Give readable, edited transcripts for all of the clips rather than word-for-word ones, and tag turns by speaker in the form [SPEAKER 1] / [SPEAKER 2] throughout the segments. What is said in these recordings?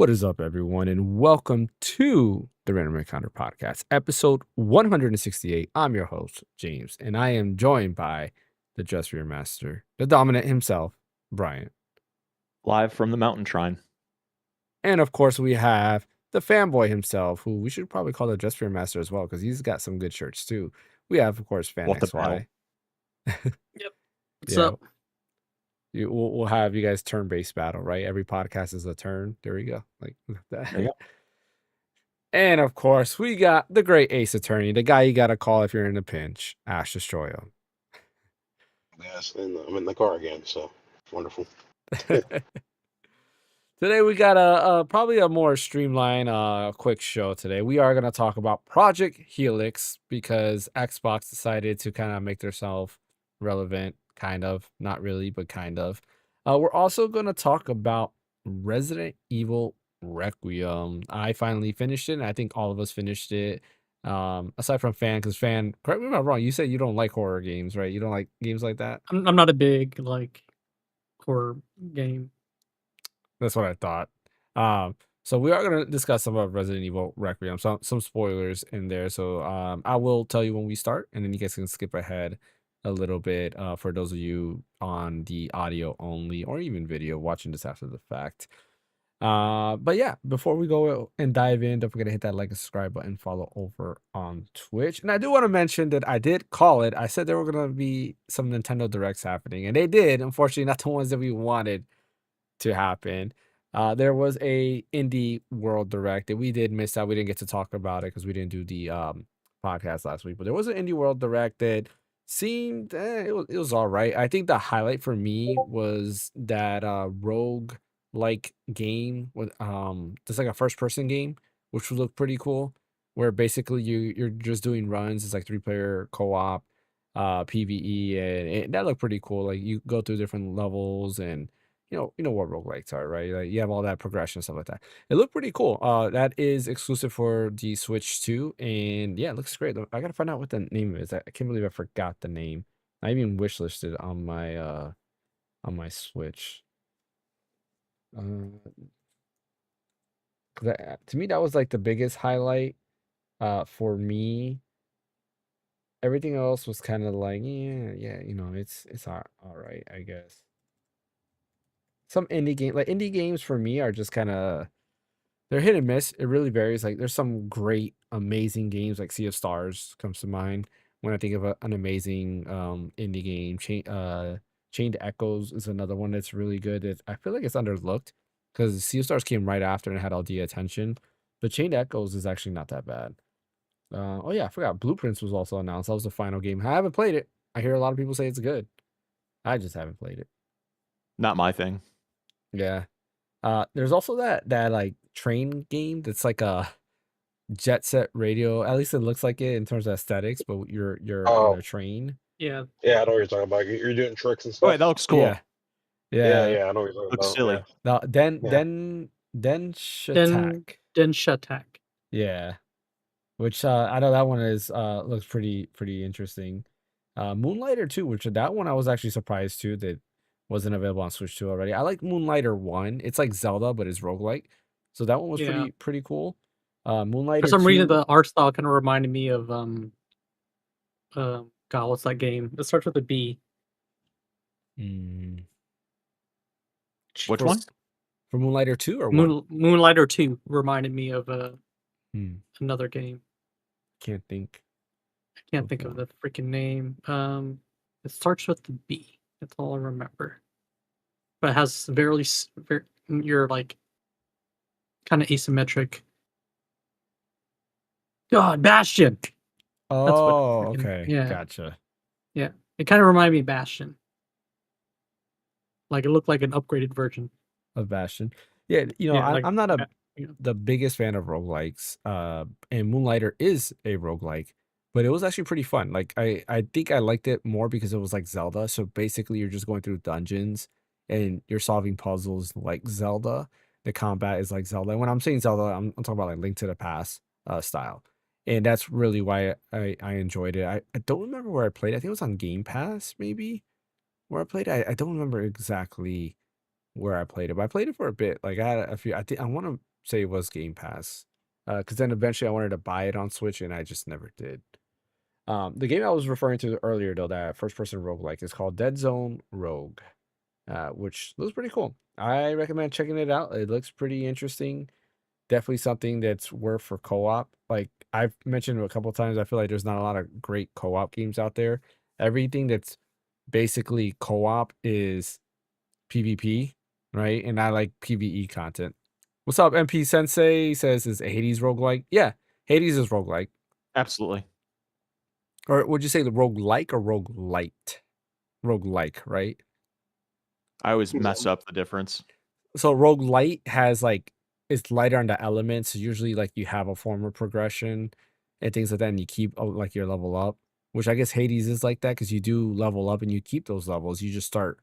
[SPEAKER 1] What is up, everyone, and welcome to the Random Encounter Podcast, episode 168. I'm your host, James, and I am joined by the Just Rear Master, the dominant himself, Brian.
[SPEAKER 2] Live from the Mountain Shrine.
[SPEAKER 1] And of course, we have the fanboy himself, who we should probably call the Just Rear Master as well, because he's got some good shirts too. We have, of course, Phaneckswhy.
[SPEAKER 3] Yep. What's
[SPEAKER 1] Yeah.
[SPEAKER 3] up?
[SPEAKER 1] We'll have you guys turn-based battle, right? Every podcast is a turn. There we go. Like that.
[SPEAKER 2] There you go.
[SPEAKER 1] And of course, we got the great Ace Attorney, the guy you got to call if you're in a pinch, Ash Destroyer.
[SPEAKER 4] Yes, and I'm in the car again, so wonderful.
[SPEAKER 1] Today we got a probably a more streamlined, quick show. Today we are going to talk about Project Helix because Xbox decided to kind of make themselves relevant, kind of, not really, but kind of. We're also going to talk about Resdient Evil Requiem. I finally finished it, and I think all of us finished it. Aside from because correct me if I'm wrong, you said you don't like horror games, right? You don't like games like that?
[SPEAKER 3] I'm not a big horror game.
[SPEAKER 1] That's what I thought. So we are going to discuss some of Resident Evil Requiem, some spoilers in there. So I will tell you when we start, and then you guys can skip ahead a little bit for those of you on the audio only or even video watching this after the fact. But yeah, before we go and dive in, don't forget to hit that like and subscribe button, follow over on Twitch. And I do want to mention that I did call it. I said there were going to be some Nintendo Directs happening, and they did. Unfortunately, not the ones that we wanted to happen. There was a Indie World Direct that we did miss out. We didn't get to talk about it because we didn't do the podcast last week. But there was an Indie World Direct that seemed it was all right. I think the highlight for me was that rogue like game with it's like a first person game, which would look pretty cool, where basically you're just doing runs. It's like 3-player co-op PvE, and that looked pretty cool. Like you go through different levels, and you know what roguelikes are, right? Like you have all that progression stuff like that. It looked pretty cool. That is exclusive for the Switch too, and yeah, it looks great. I gotta find out what the name is. I can't believe I forgot the name. I even wishlisted on my Switch. To me, that was like the biggest highlight for me. Everything else was kind of like, yeah, it's all right, I guess. Some indie games for me are just kind of, they're hit and miss. It really varies. Like there's some great, amazing games like Sea of Stars comes to mind when I think of an amazing indie game. Chained Echoes is another one that's really good. I feel like it's underlooked because Sea of Stars came right after and had all the attention. But Chained Echoes is actually not that bad. Oh yeah, I forgot. Blueprints was also announced. That was the final game. I haven't played it. I hear a lot of people say it's good. I just haven't played it.
[SPEAKER 2] Not my thing.
[SPEAKER 1] Yeah. There's also that like train game that's like a Jet Set Radio. At least it looks like it in terms of aesthetics, but you're on a train.
[SPEAKER 3] Yeah.
[SPEAKER 4] Yeah, I know what you're talking about. You're doing tricks and
[SPEAKER 2] Oh,
[SPEAKER 4] stuff.
[SPEAKER 2] wait, that looks cool.
[SPEAKER 1] Yeah.
[SPEAKER 4] Yeah, I know what you're talking
[SPEAKER 2] Looks
[SPEAKER 4] about.
[SPEAKER 2] silly.
[SPEAKER 1] Now,
[SPEAKER 4] Yeah.
[SPEAKER 3] Den Shatak.
[SPEAKER 1] Yeah. Which I know that one is looks pretty interesting. Moonlighter 2, which that one I was actually surprised too that wasn't available on Switch 2 already. I like Moonlighter 1. It's like Zelda, but it's roguelike. So that one was pretty cool. Moonlighter
[SPEAKER 3] For some
[SPEAKER 1] 2,
[SPEAKER 3] reason, the art style kind of reminded me of God, what's that game? It starts with a B.
[SPEAKER 2] Which one?
[SPEAKER 1] For Moonlighter 2 or what?
[SPEAKER 3] Moonlighter 2 reminded me of another game.
[SPEAKER 1] Can't think.
[SPEAKER 3] I can't think of the freaking name. It starts with the B. That's all I remember. But it has very you're like kind of asymmetric. God, Bastion.
[SPEAKER 1] Oh, okay.
[SPEAKER 3] Yeah.
[SPEAKER 1] Gotcha.
[SPEAKER 3] Yeah. It kind of reminded me of Bastion. Like it looked like an upgraded version
[SPEAKER 1] of Bastion. Yeah, I'm not the biggest fan of roguelikes. And Moonlighter is a roguelike, but it was actually pretty fun. Like I think I liked it more because it was like Zelda. So basically you're just going through dungeons and you're solving puzzles like Zelda. The combat is like Zelda. And when I'm saying Zelda, I'm talking about like Link to the Past style. And that's really why I enjoyed it. I don't remember where I played. I think it was on Game Pass, maybe, where I played. I don't remember exactly where I played it, but I played it for a bit. Like I had a few. I think I want to say it was Game Pass. Because then eventually I wanted to buy it on Switch and I just never did. The game I was referring to earlier, though, that first person roguelike, is called Dead Zone Rogue, which looks pretty cool. I recommend checking it out. It looks pretty interesting. Definitely something that's worth for co-op. Like I've mentioned a couple times, I feel like there's not a lot of great co-op games out there. Everything that's basically co-op is PvP, right? And I like PvE content. What's up, MP Sensei? He says, is Hades roguelike? Yeah, Hades is roguelike.
[SPEAKER 2] Absolutely.
[SPEAKER 1] Or would you say the roguelike or roguelite? Roguelike, right?
[SPEAKER 2] I always mess up the difference.
[SPEAKER 1] So roguelite has like, it's lighter on the elements. Usually like you have a form of progression and things like that, and you keep like your level up, which I guess Hades is like that because you do level up and you keep those levels. You just start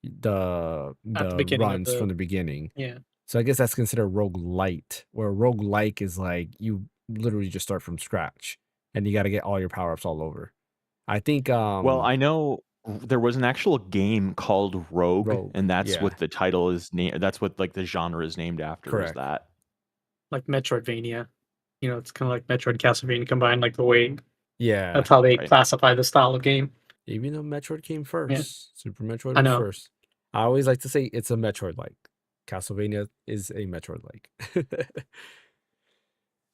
[SPEAKER 3] At the
[SPEAKER 1] the
[SPEAKER 3] beginning of
[SPEAKER 1] runs from
[SPEAKER 3] the
[SPEAKER 1] the beginning.
[SPEAKER 3] yeah.
[SPEAKER 1] So I guess that's considered roguelite, where roguelike is like you literally just start from scratch and you got to get all your power-ups all over. I think
[SPEAKER 2] Well, I know there was an actual game called Rogue,
[SPEAKER 1] Rogue,
[SPEAKER 2] and that's
[SPEAKER 1] yeah.
[SPEAKER 2] what the title is named. That's what like the genre is named after. Is
[SPEAKER 1] Correct.
[SPEAKER 2] that?
[SPEAKER 3] Like Metroidvania. It's kind of like Metroid Castlevania combined, like the way
[SPEAKER 1] Yeah.
[SPEAKER 3] that's how they
[SPEAKER 2] Right.
[SPEAKER 3] classify the style of game.
[SPEAKER 1] Even though Metroid came first. Super Metroid
[SPEAKER 3] I
[SPEAKER 1] was
[SPEAKER 3] know.
[SPEAKER 1] first. I always like to say it's a Metroid-like. Castlevania is a Metroid-like.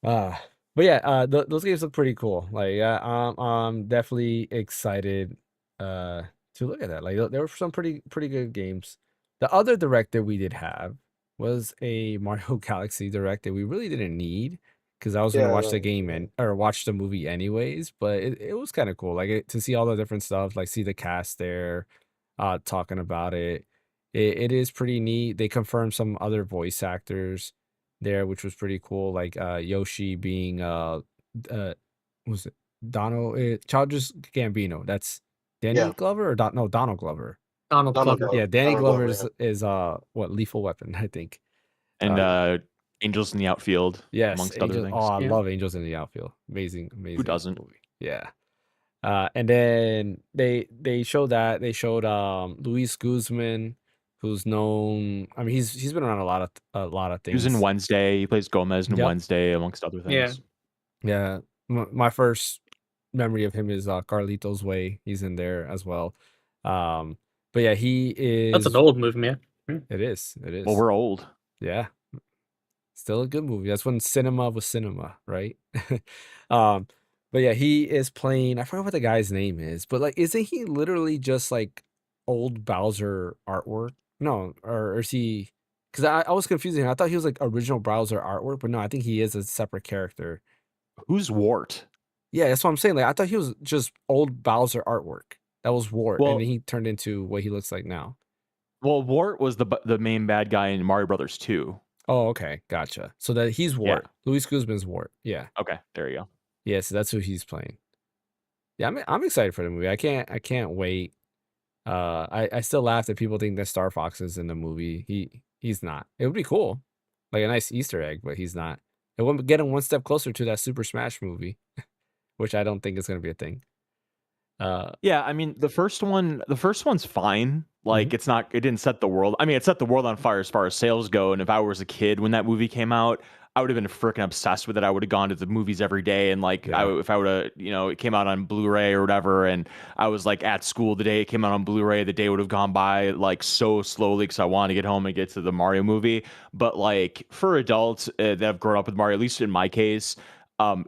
[SPEAKER 1] But yeah, those games look pretty cool. Like, I'm definitely excited to look at that. Like, there were some pretty good games. The other direct that we did have was a Mario Galaxy direct that we really didn't need because I was gonna
[SPEAKER 4] Yeah,
[SPEAKER 1] watch the
[SPEAKER 4] no,
[SPEAKER 1] game
[SPEAKER 4] yeah.
[SPEAKER 1] or watch the movie anyways. But it was kind of cool, like to see all the different stuff, like see the cast there, talking about it. It is pretty neat. They confirmed some other voice actors there, which was pretty cool. Like Yoshi being what was it Childish Gambino. That's Danny
[SPEAKER 4] Yeah.
[SPEAKER 1] Glover or no, Donald Glover.
[SPEAKER 3] Donald
[SPEAKER 4] Donald
[SPEAKER 3] Glover.
[SPEAKER 4] Glover.
[SPEAKER 1] Yeah, Danny
[SPEAKER 4] Donald
[SPEAKER 1] Glover
[SPEAKER 4] Glover,
[SPEAKER 1] is what, Lethal Weapon, I think.
[SPEAKER 2] And Angels in the Outfield,
[SPEAKER 1] Yes,
[SPEAKER 2] amongst other
[SPEAKER 1] Angels. Oh,
[SPEAKER 2] things.
[SPEAKER 1] I
[SPEAKER 3] Yeah.
[SPEAKER 1] love Angels in the Outfield. Amazing
[SPEAKER 2] Who doesn't?
[SPEAKER 1] movie. Yeah. And then they showed Luis Guzman, who's known. I mean, he's been around a lot of
[SPEAKER 2] He was in
[SPEAKER 1] things.
[SPEAKER 2] Wednesday. He plays Gomez in
[SPEAKER 1] Yep.
[SPEAKER 2] Wednesday, amongst other
[SPEAKER 3] Yeah.
[SPEAKER 2] things.
[SPEAKER 1] Yeah, my first memory of him is Carlito's Way. He's in there as well. But yeah, he is.
[SPEAKER 3] That's an old movie, man.
[SPEAKER 1] It is.
[SPEAKER 2] Well, we're old.
[SPEAKER 1] Yeah, still a good movie. That's when cinema was cinema, right? um, but yeah, he is playing. I forgot what the guy's name is, but like, isn't he literally just like old Bowser artwork? No, or is he? Because I was confusing. I thought he was like original Bowser artwork, but no, I think he is a separate character.
[SPEAKER 2] Who's Wart?
[SPEAKER 1] Yeah, that's what I'm saying. Like, I thought he was just old Bowser artwork. That was Wart, and
[SPEAKER 2] Well-
[SPEAKER 1] then he turned into what he looks like now.
[SPEAKER 2] Well, Wart was the main bad guy in Mario Brothers 2.
[SPEAKER 1] Oh, okay, gotcha. So that he's Wart. Luis Guzman's Wart. Yeah,
[SPEAKER 2] Okay, there you go.
[SPEAKER 1] yeah. So that's who he's playing. Yeah, I'm excited for the movie. I can't wait. I still laugh that people think that Star Fox is in the movie. He's not. It would be cool, like a nice Easter egg, but he's not. It would get him one step closer to that Super Smash movie, which I don't think is going to be a thing.
[SPEAKER 2] Yeah, I mean the first one's fine. Like it didn't set the world. I mean, it set the world on fire as far as sales go. And if I was a kid when that movie came out, I would have been freaking obsessed with it. I would have gone to the movies every day. And like,
[SPEAKER 1] Yeah.
[SPEAKER 2] if I would have, it came out on Blu-ray or whatever, and I was like at school the day it came out on Blu-ray, the day would have gone by like so slowly because I wanted to get home and get to the Mario movie. But like for adults that have grown up with Mario, at least in my case,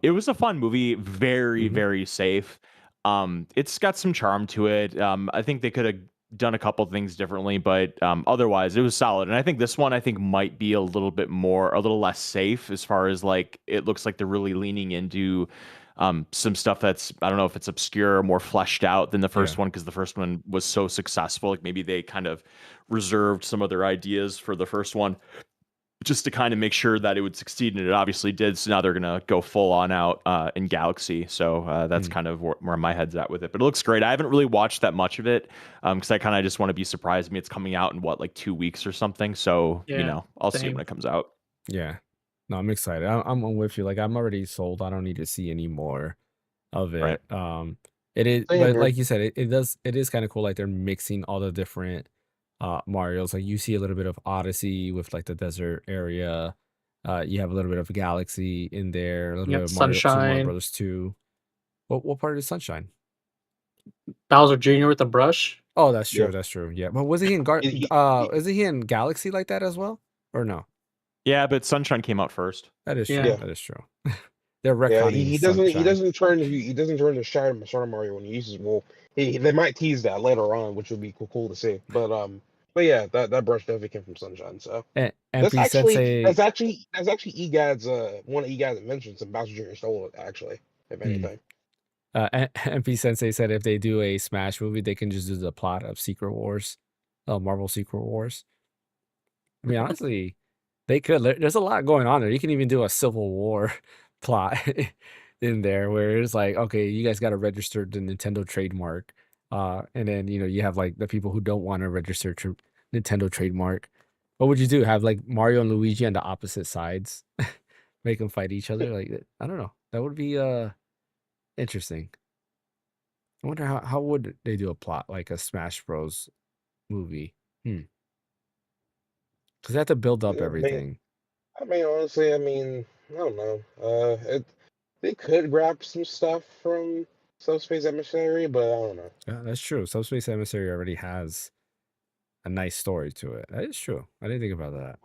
[SPEAKER 2] it was a fun movie, very, very safe. It's got some charm to it. I think they could have done a couple things differently, but otherwise it was solid. And I think this one might be a little less safe as far as like it looks like they're really leaning into some stuff that's, I don't know if it's obscure or more fleshed out than the first one, because the first one was so successful. Like maybe they kind of reserved some of their ideas for the first one just to kind of make sure that it would succeed, and it obviously did. So now they're gonna go full on out in Galaxy. So that's kind of where my head's at with it. But it looks great. I haven't really watched that much of it because I kind of just want to be surprised. I mean, it's coming out in like 2 weeks or something. So I'll see it when it comes out.
[SPEAKER 1] Yeah, no, I'm excited. I'm with you. Like I'm already sold. I don't need to see any more of it.
[SPEAKER 2] Right.
[SPEAKER 1] It is,
[SPEAKER 4] Same
[SPEAKER 1] but
[SPEAKER 4] here.
[SPEAKER 1] like you said, it is kind of cool. Like they're mixing all the different Mario's. Like you see a little bit of Odyssey with like the desert area. You have a little bit of Galaxy in there, a little
[SPEAKER 3] You
[SPEAKER 1] bit
[SPEAKER 3] got
[SPEAKER 1] of Super Mario
[SPEAKER 3] Sunshine,
[SPEAKER 1] Brothers 2. What part is Sunshine?
[SPEAKER 3] Bowser Jr. with a brush.
[SPEAKER 1] Oh, that's
[SPEAKER 4] Yeah.
[SPEAKER 1] true. That's true. Yeah, but was he in is he in Galaxy like that as well, or no?
[SPEAKER 2] Yeah, but Sunshine came out first.
[SPEAKER 1] That is
[SPEAKER 3] Yeah.
[SPEAKER 1] true.
[SPEAKER 4] Yeah.
[SPEAKER 1] That is true. They're
[SPEAKER 4] Yeah,
[SPEAKER 1] retconning
[SPEAKER 4] he
[SPEAKER 1] Sunshine.
[SPEAKER 4] doesn't turn to Shadow Mario when he uses they might tease that later on, which would be cool to see. But yeah, that brush definitely came from Sunshine. So
[SPEAKER 1] And
[SPEAKER 4] that's
[SPEAKER 1] MP Sensei.
[SPEAKER 4] actually EGAD's one of EGAD's inventions, and Bowser Jr. stole it actually, if anything.
[SPEAKER 1] MP Sensei said if they do a Smash movie, they can just do the plot of Secret Wars, Marvel Secret Wars. I mean, honestly, they could. There's a lot going on there. You can even do a Civil War plot in there where it's like, okay, you guys got to register the Nintendo trademark. And then, you have like the people who don't want to register Nintendo trademark. What would you do? Have like Mario and Luigi on the opposite sides, make them fight each other? Like, I don't know. That would be interesting. I wonder how would they do a plot like a Smash Bros movie? Because they have to build up
[SPEAKER 4] Yeah,
[SPEAKER 1] everything.
[SPEAKER 4] I mean, honestly, I don't know. They could grab some stuff from Subspace Emissary, but I don't know.
[SPEAKER 1] Yeah, that's true. Subspace Emissary already has a nice story to it. That is true. I didn't think about that.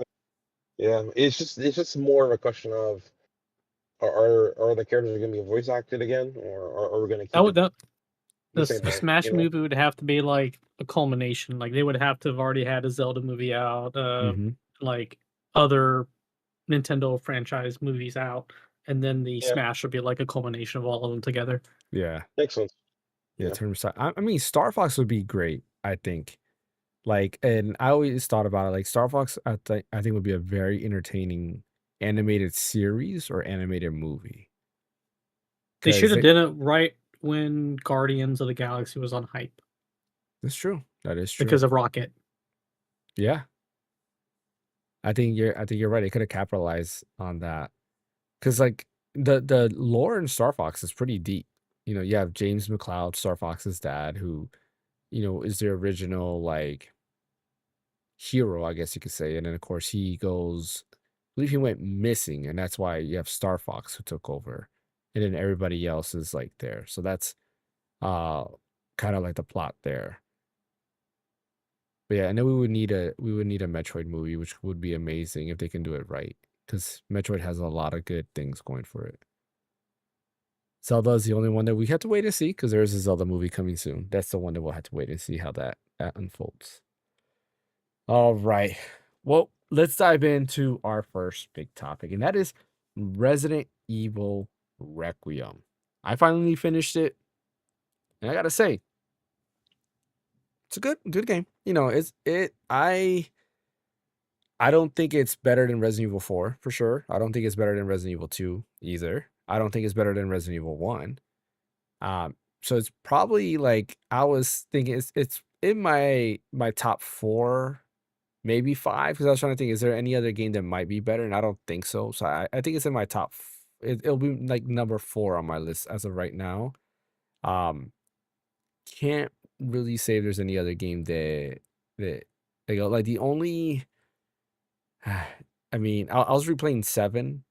[SPEAKER 4] Yeah, it's just more of a question of are the characters going to be voice acted again, or are we going to
[SPEAKER 3] That
[SPEAKER 4] keep
[SPEAKER 3] would
[SPEAKER 4] it
[SPEAKER 3] that
[SPEAKER 4] the same
[SPEAKER 3] the
[SPEAKER 4] way?
[SPEAKER 3] Smash movie would have to be like a culmination. Like they would have to have already had a Zelda movie out,
[SPEAKER 1] Hmm.
[SPEAKER 3] like other Nintendo franchise movies out, and then the
[SPEAKER 4] Yeah,
[SPEAKER 3] Smash would be like a culmination of all of them together.
[SPEAKER 1] Yeah.
[SPEAKER 4] makes sense.
[SPEAKER 1] Yeah.
[SPEAKER 4] Yeah,
[SPEAKER 1] I mean, Star Fox would be great, I think. Like, and I always thought about it. Like, Star Fox, I think would be a very entertaining animated series or animated movie.
[SPEAKER 3] They should
[SPEAKER 1] Because
[SPEAKER 3] have done it right when Guardians of the Galaxy was on hype
[SPEAKER 1] that's true. That is true.
[SPEAKER 3] because of Rocket.
[SPEAKER 1] Yeah. I think you're right. They could have capitalized on that. Because like the lore in Star Fox is pretty deep. You have James McCloud, Star Fox's dad, who, is the original like hero, I guess you could say. And then of course he goes, I believe he went missing, and that's why you have Star Fox who took over. And then everybody else is like there. So that's uh kind of like the plot there. But yeah, and then we would need a Metroid movie, which would be amazing if they can do it right. Because Metroid has a lot of good things going for it. Zelda is the only one that we have to wait and see because there is a Zelda movie coming soon. That's the one that we'll have to wait and see how that unfolds. All right. Well, let's dive into our first big topic, and that is Resident Evil Requiem. I finally finished it, and I gotta say, it's a good game. I don't think it's better than Resident Evil 4 for sure. I don't think it's better than Resident Evil 2 either. I don't think it's better than Resident Evil 1. So it's probably like I was thinking it's in my top 4, maybe 5, because I was trying to think, is there any other game that might be better? And I don't think so. So I think it's in my top. It'll be like number 4 on my list as of right now. Um, can't really say if there's any other game that they go like the only. I mean, I was replaying 7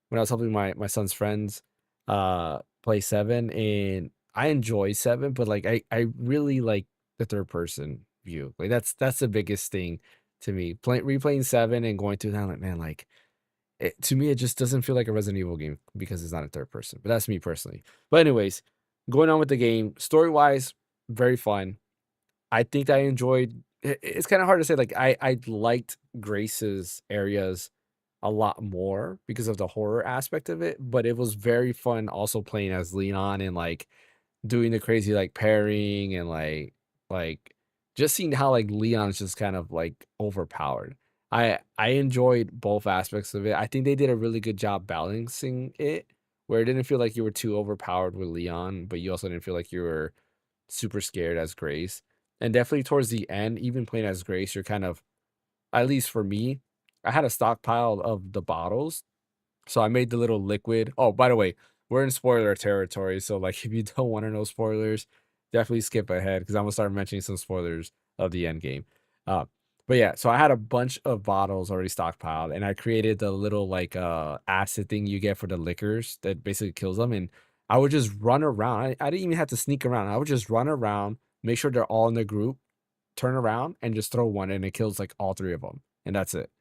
[SPEAKER 1] when I was helping my son's friends play 7, and I enjoy 7, but like I really like the third person view. Like that's the biggest thing to me. Replaying 7 and going through that, I'm like, man, like to me it just doesn't feel like a Resident Evil game because it's not a third person. But that's me personally. But anyways, going on with the game, story-wise, very fun. I think I enjoyed it's kind of hard to say, like I liked Grace's areas a lot more because of the horror aspect of it, but it was very fun also playing as Leon and like doing the crazy like pairing and like just seeing how like Leon's just kind of like overpowered. I enjoyed both aspects of it. I think they did a really good job balancing it where it didn't feel like you were too overpowered with Leon, but you also didn't feel like you were super scared as Grace. And definitely towards the end, even playing as Grace, you're kind of, at least for me, I had a stockpile of the bottles. So I made the little liquid. Oh, by the way, we're in spoiler territory. So like if you don't want to know spoilers, definitely skip ahead because I'm gonna start mentioning some spoilers of the end game. Uh, But yeah, so I had a bunch of bottles already stockpiled, and I created the little like acid thing you get for the liquors that basically kills them. And I would just run around. I didn't even have to sneak around. I would just run around, make sure they're all in the group, turn around, and just throw one, and it kills like all three of them, and that's it.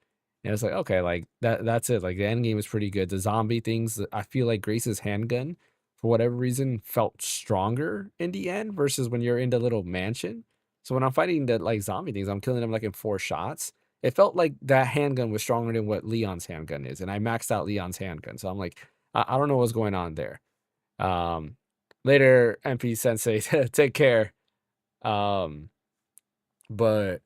[SPEAKER 1] And it's like, okay, like that's it. Like the end game is pretty good. The zombie things, I feel like Grace's handgun, for whatever reason, felt stronger in the end versus when you're in the little mansion. So when I'm fighting the like zombie things, I'm killing them like in 4 shots. It felt like that handgun was stronger than what Leon's handgun is, and I maxed out Leon's handgun. So I'm like, I don't know what's going on there. Um, Later, MP Sensei, take care. Um, but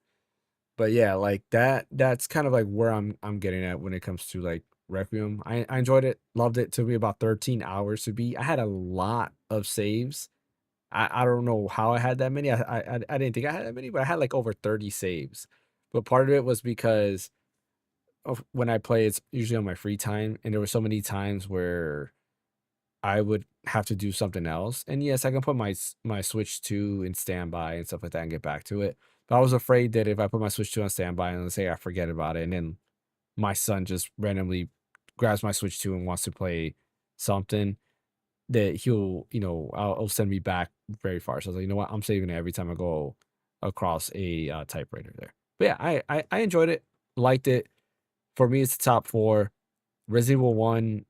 [SPEAKER 1] yeah, like that's kind of like where I'm getting at when it comes to like Requiem. I enjoyed it, loved it. Took me about 13 hours to beat. I had a lot of saves. I don't know how I had that many. I didn't think I had that many, but I had like over 30 saves. But part of it was because of when I play, it's usually on my free time, and there were so many times where I would have to do something else. And yes, I can put my Switch 2 in standby and stuff like that and get back to it. But I was afraid that if I put my Switch 2 on standby and let's say I forget about it, and then my son just randomly grabs my Switch 2 and wants to play something, that he'll, I'll send me back very far. So I was like, you know what? I'm saving it every time I go across a typewriter there. But yeah, I enjoyed it, liked it. For me, it's the top 4. Resident Evil 1,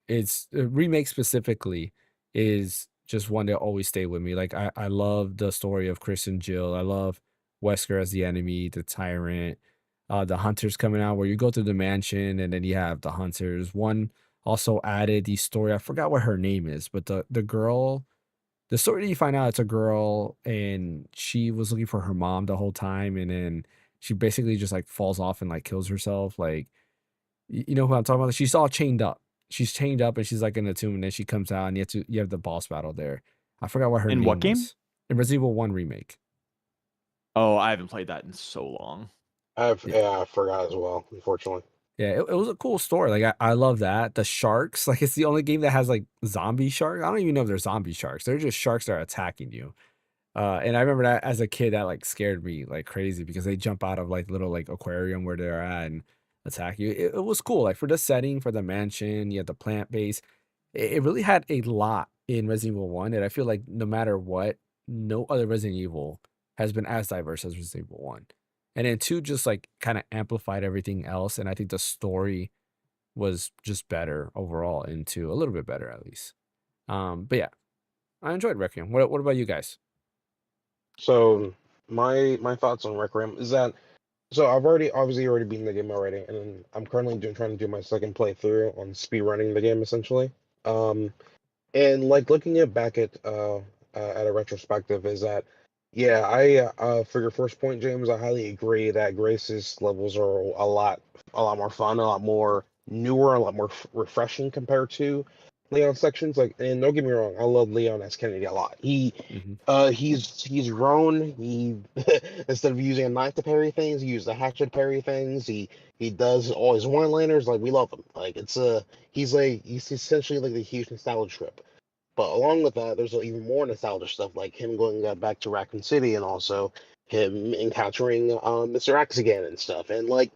[SPEAKER 1] it's remake specifically is just one that always stay with me. Like I love the story of Chris and Jill. I love Wesker as the enemy, the tyrant, the hunters coming out where you go through the mansion and then you have the hunters. One also added the story. I forgot what her name is, but the girl, the story that you find out it's a girl and she was looking for her mom the whole time, and then she basically just like falls off and like kills herself. Like you know who I'm talking about? She's all chained up. She's chained up and she's like in a tomb, and then she comes out and you have the boss battle there. I forgot what her
[SPEAKER 2] In what
[SPEAKER 1] name
[SPEAKER 2] game?
[SPEAKER 1] was. In Resident Evil 1 remake.
[SPEAKER 2] Oh, I haven't played that in so long.
[SPEAKER 1] Yeah.
[SPEAKER 4] I forgot as well, unfortunately.
[SPEAKER 1] Yeah, it was a cool story. Like I love that. The sharks, like it's the only game that has like zombie sharks. I don't even know if they're zombie sharks. They're just sharks that are attacking you. And I remember that as a kid, that like scared me like crazy because they jump out of like little like aquarium where they're at and attack you. It was cool. Like for the setting, for the mansion, you had the plant base. It really had a lot in Resident Evil 1, and I feel like no matter what, no other Resident Evil has been as diverse as Resident Evil 1. And then 2 just like kind of amplified everything else. And I think the story was just better overall in 2, a little bit better at least. But yeah, I enjoyed Requiem. What about you guys?
[SPEAKER 4] So my thoughts on Requiem is that, so I've already beaten the game already, and then I'm currently trying to do my second playthrough on speed running the game essentially. Um, and like looking at a retrospective is that, yeah, for your first point, James, I highly agree that Grace's levels are a lot more fun, a lot more newer, a lot more refreshing compared to Leon sections. Like, and don't get me wrong, I love Leon S. Kennedy a lot.
[SPEAKER 1] Hmm.
[SPEAKER 4] He's grown. He instead of using a knife to parry things, he used a hatchet to parry things. He does all his one-liners. Like we love him. Like he's essentially like the huge nostalgia trip. But along with that, there's even more nostalgia stuff, like him going back to Raccoon City, and also him encountering Mr. X again and stuff. And like,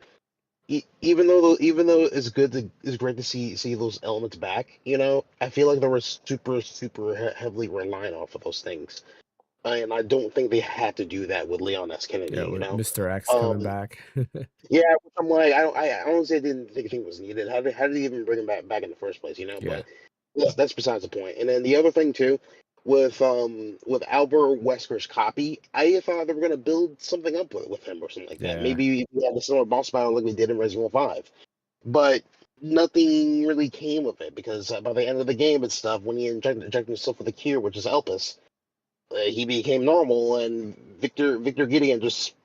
[SPEAKER 4] even though it's great to see those elements back, I feel like they were super heavily relying off of those things, and I don't think they had to do that with Leon S. Kennedy.
[SPEAKER 1] Yeah, with Mr. X coming
[SPEAKER 4] Um,
[SPEAKER 1] back.
[SPEAKER 4] yeah, which I'm like, I don't say I didn't think it was needed. How did they even bring him back in the first place?
[SPEAKER 1] Yeah.
[SPEAKER 4] But that's besides the point. And then the other thing too, with Albert Wesker's copy, I thought they were gonna build something up with him or something like that.
[SPEAKER 1] Yeah.
[SPEAKER 4] Maybe we had a similar boss battle like we did in Resident Evil 5, but nothing really came of it because by the end of the game and stuff, when he injected himself with a cure, which is Elpis, he became normal, and Victor Gideon just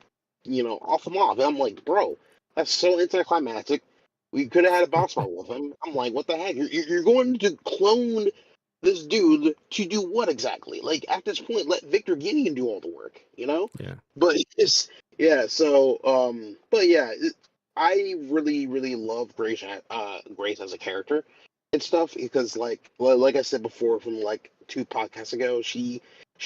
[SPEAKER 4] off him off. And I'm like, bro, that's so anticlimactic. We could have had a boss fight with him. I'm like, what the heck? You're going to clone this dude to do what exactly? Like at this point, let Victor Gideon do all the work,
[SPEAKER 1] Yeah.
[SPEAKER 4] But it's yeah. So but yeah, I really love Grace as a character and stuff because like I said before from like 2 podcasts ago, she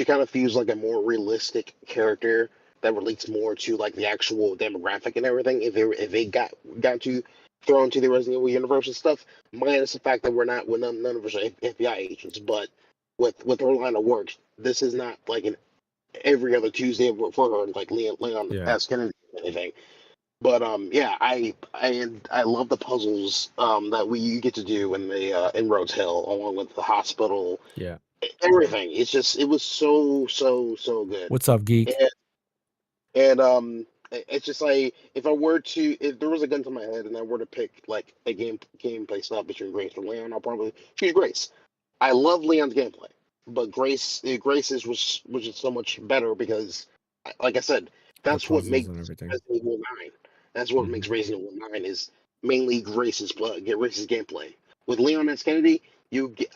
[SPEAKER 4] kind of feels like a more realistic character that relates more to like the actual demographic and everything. If it got you thrown into the Resident Evil universe and stuff, minus the fact that none of us are FBI agents, but with her line of work, this is not like an every other Tuesday for her, like Leon
[SPEAKER 1] Yeah.
[SPEAKER 4] S. Kennedy or anything. But yeah, I love the puzzles that you get to do in the in Rhodes Hill, along with the hospital,
[SPEAKER 1] Yeah.
[SPEAKER 4] everything. It was so good.
[SPEAKER 1] What's up, geek?
[SPEAKER 4] And it's just like if there was a gun to my head and I were to pick like a gameplay style between Grace or Leon, I'll probably choose Grace. I love Leon's gameplay, but Grace's was just so much better because, like I said,
[SPEAKER 1] The
[SPEAKER 4] that's what
[SPEAKER 1] puzzles
[SPEAKER 4] makes
[SPEAKER 1] and everything.
[SPEAKER 4] Resident Evil 9. That's what
[SPEAKER 1] Mhm.
[SPEAKER 4] makes Resident Evil 9 is mainly Grace's gameplay. With Leon S. Kennedy,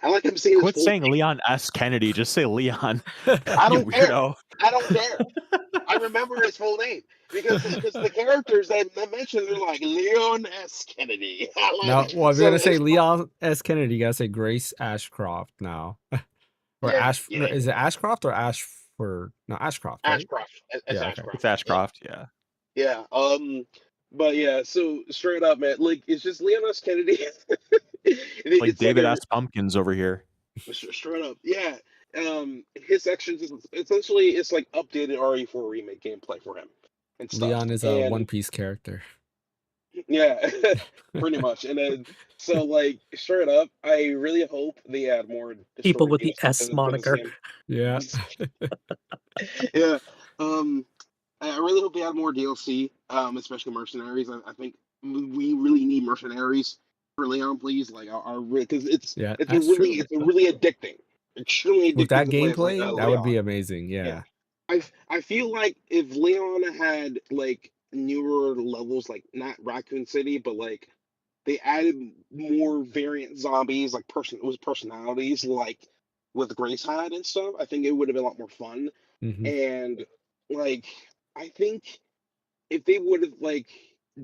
[SPEAKER 4] I like him saying his
[SPEAKER 2] Quit
[SPEAKER 4] full
[SPEAKER 2] saying
[SPEAKER 4] name.
[SPEAKER 2] Leon S. Kennedy. Just say Leon.
[SPEAKER 4] I
[SPEAKER 2] You
[SPEAKER 4] don't care.
[SPEAKER 2] weirdo.
[SPEAKER 4] I don't care. I remember his full name because the characters that mentioned are like Leon S. Kennedy.
[SPEAKER 1] Now, well, if you're
[SPEAKER 4] So
[SPEAKER 1] gonna say
[SPEAKER 4] it's
[SPEAKER 1] Leon S. Kennedy, you gotta say Grace Ashcroft now. Or
[SPEAKER 4] yeah,
[SPEAKER 1] Ash,
[SPEAKER 4] yeah,
[SPEAKER 1] is it Ashcroft or Ashford? No, Ashcroft, right?
[SPEAKER 4] Ashcroft. It's
[SPEAKER 1] Yeah, okay.
[SPEAKER 2] It's
[SPEAKER 4] Ashcroft. Yeah,
[SPEAKER 2] Ashcroft. Yeah.
[SPEAKER 4] yeah. But yeah. So straight up, man, like it's just Leon S. Kennedy.
[SPEAKER 2] Like
[SPEAKER 4] It's like
[SPEAKER 2] David S. Pumpkins over here.
[SPEAKER 4] straight up, yeah. His sections is essentially it's like updated RE4 remake gameplay for him and stuff.
[SPEAKER 1] Leon is a One
[SPEAKER 4] And
[SPEAKER 1] Piece character.
[SPEAKER 4] yeah, pretty much. And then so like straight up, I really hope they add more
[SPEAKER 3] People
[SPEAKER 4] story
[SPEAKER 3] with the
[SPEAKER 4] DLC
[SPEAKER 3] S
[SPEAKER 4] for this
[SPEAKER 3] moniker.
[SPEAKER 4] game.
[SPEAKER 1] Yeah.
[SPEAKER 4] Yeah. I really hope they add more DLC, especially mercenaries. I think we really need mercenaries for Leon, please. Like, because
[SPEAKER 1] Yeah, that's true.
[SPEAKER 4] it's a really addicting, extremely
[SPEAKER 1] With
[SPEAKER 4] addicting
[SPEAKER 1] that
[SPEAKER 4] to play as like
[SPEAKER 1] gameplay, that would
[SPEAKER 4] Leon.
[SPEAKER 1] be amazing.
[SPEAKER 4] Yeah,
[SPEAKER 1] Yeah.
[SPEAKER 4] I feel like if Leon had like newer levels, like not Raccoon City, but like they added more variant zombies, like personalities, like with Grace had and stuff, I think it would have been a lot more fun.
[SPEAKER 1] Hmm.
[SPEAKER 4] And like I think if they would have like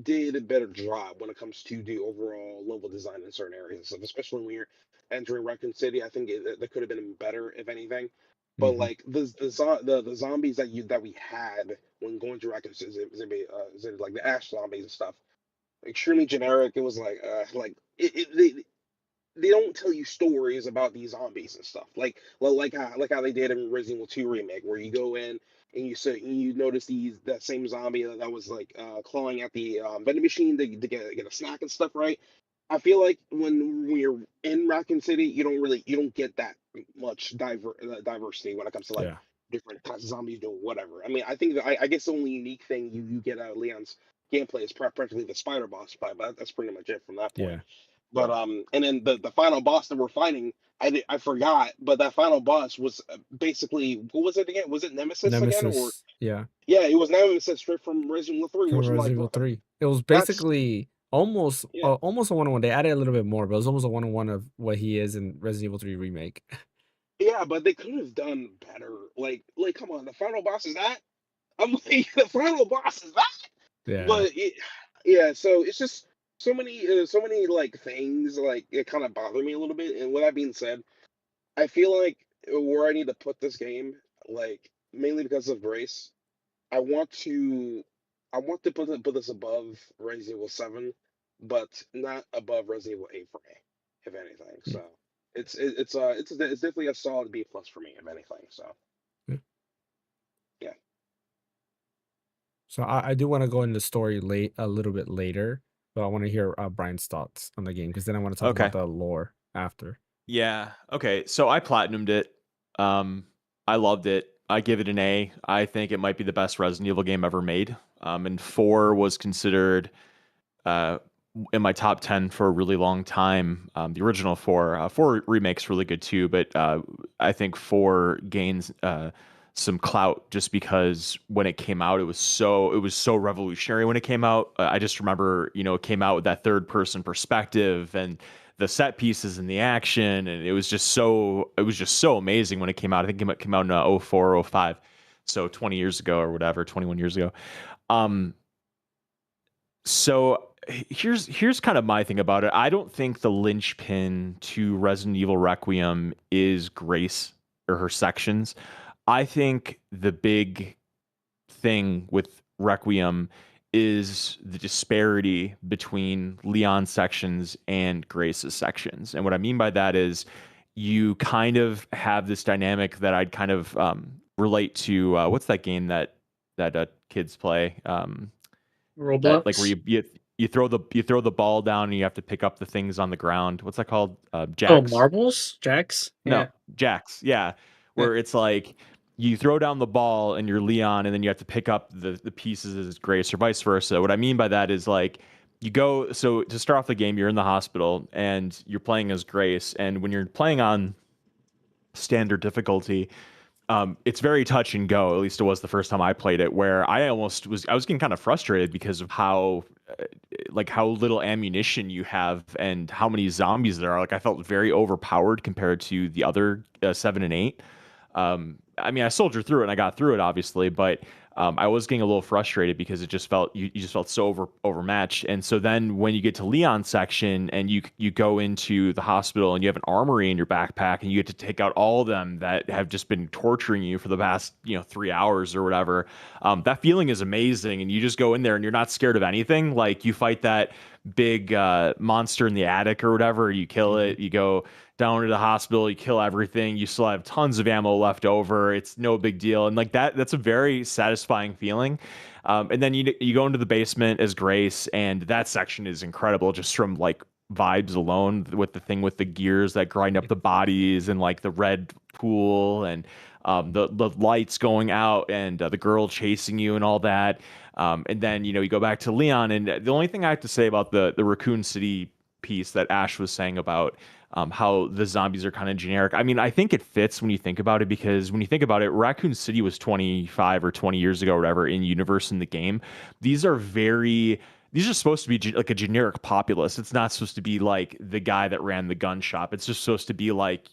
[SPEAKER 4] did a better job when it comes to the overall level design in certain areas and stuff, especially when you're entering Raccoon City, I think that could have been better if anything. But
[SPEAKER 1] Hmm.
[SPEAKER 4] like the zombies that we had when going to Raccoon City, like the Ash zombies and stuff, extremely generic. It was like they don't tell you stories about these zombies and stuff. Like how they did in Resident Evil 2 remake, where you go in and you notice that same zombie that was like clawing at the vending machine to get a snack and stuff, right? I feel like when you're in Raccoon City, you don't get that much diversity when it comes to like
[SPEAKER 1] Yeah.
[SPEAKER 4] different types of zombies doing whatever. I mean, I think that I guess the only unique thing you get out of Leon's gameplay is practically the spider boss fight, but that's pretty much it from that point.
[SPEAKER 1] Yeah.
[SPEAKER 4] But and then the final boss that we're fighting, I forgot, but that final boss was basically what was it again? Was it Nemesis again, or
[SPEAKER 1] Nemesis. Yeah.
[SPEAKER 4] yeah, it was Nemesis straight from Resident Evil 3,
[SPEAKER 1] From
[SPEAKER 4] which I'm like,
[SPEAKER 1] Resident Evil 3. It was
[SPEAKER 4] that's
[SPEAKER 1] basically almost
[SPEAKER 4] yeah,
[SPEAKER 1] almost a one-on-one. They added a little bit more, but it was almost a one-on-one of what he is in Resident Evil 3 remake.
[SPEAKER 4] yeah, but they could have done better. Like come on, the final boss is that? I'm like, the final boss is that?
[SPEAKER 1] Yeah.
[SPEAKER 4] But yeah, so it's just so many like things like it kind of bother me a little bit. And with that being said, I feel like where I need to put this game, like mainly because of Grace, I want to put this above Resident Evil 7, but not above Resident Evil 8 for me, if anything.
[SPEAKER 1] Mm.
[SPEAKER 4] So it's definitely a solid B plus for me, if anything. So
[SPEAKER 1] Yeah.
[SPEAKER 4] yeah.
[SPEAKER 1] So I do want to go into the story a little bit later, but I want to hear Brian's thoughts on the game because then I want to talk about
[SPEAKER 2] Okay.
[SPEAKER 1] the lore after.
[SPEAKER 2] Yeah. Okay. So I platinumed it. I loved it. I give it an A. I think it might be the best Resident Evil game ever made. And 4 was considered in my top 10 for a really long time. The original 4, 4 remakes really good too, but I think 4 gains some clout just because when it came out, it was so revolutionary when it came out. I just remember, it came out with that third person perspective and the set pieces and the action, and it was just so amazing when it came out. I think it came out in 04, 05, so 20 years ago or whatever, 21 years ago. So here's kind of my thing about it. I don't think the linchpin to Resident Evil Requiem is Grace or her sections. I think the big thing with Requiem is the disparity between Leon's sections and Grace's sections. And what I mean by that is you kind of have this dynamic that I'd kind of relate to what's that game that kids play? That like where
[SPEAKER 3] Roblox.
[SPEAKER 2] you throw the ball down and you have to pick up the things on the ground. What's that called?
[SPEAKER 3] Oh,
[SPEAKER 2] Jacks?
[SPEAKER 3] marbles, jacks.
[SPEAKER 2] No,
[SPEAKER 3] Yeah.
[SPEAKER 2] jacks. Yeah,
[SPEAKER 3] Yeah.
[SPEAKER 2] where it's like you throw down the ball and you're Leon, and then you have to pick up the pieces as Grace or vice versa. What I mean by that is like you go. So to start off the game, you're in the hospital and you're playing as Grace, and when you're playing on standard difficulty, it's very touch and go. At least it was the first time I played it, where I was getting kind of frustrated because of how how little ammunition you have and how many zombies there are. Like I felt very overpowered compared to the other 7 and 8. I mean, I soldiered through it and I got through it, obviously, but I was getting a little frustrated because it just felt you just felt so overmatched. And so then when you get to Leon's section and you go into the hospital and you have an armory in your backpack and you get to take out all of them that have just been torturing you for the past 3 hours or whatever, that feeling is amazing. And you just go in there and you're not scared of anything. Like you fight that big monster in the attic or whatever, you kill it, you go down to the hospital, you kill everything, you still have tons of ammo left over, it's no big deal. And like that's a very satisfying feeling. And then you go into the basement as Grace, and that section is incredible just from like vibes alone, with the thing with the gears that grind up the bodies and like the red pool and the lights going out and the girl chasing you and all that. And then you go back to Leon, and the only thing I have to say about the Raccoon City piece that Ash was saying about how the zombies are kind of generic. I mean, I think it fits when you think about it, because when you think about it, Raccoon City was 25 or 20 years ago or whatever in universe in the game. These are supposed to be like a generic populace. It's not supposed to be like the guy that ran the gun shop. It's just supposed to be like,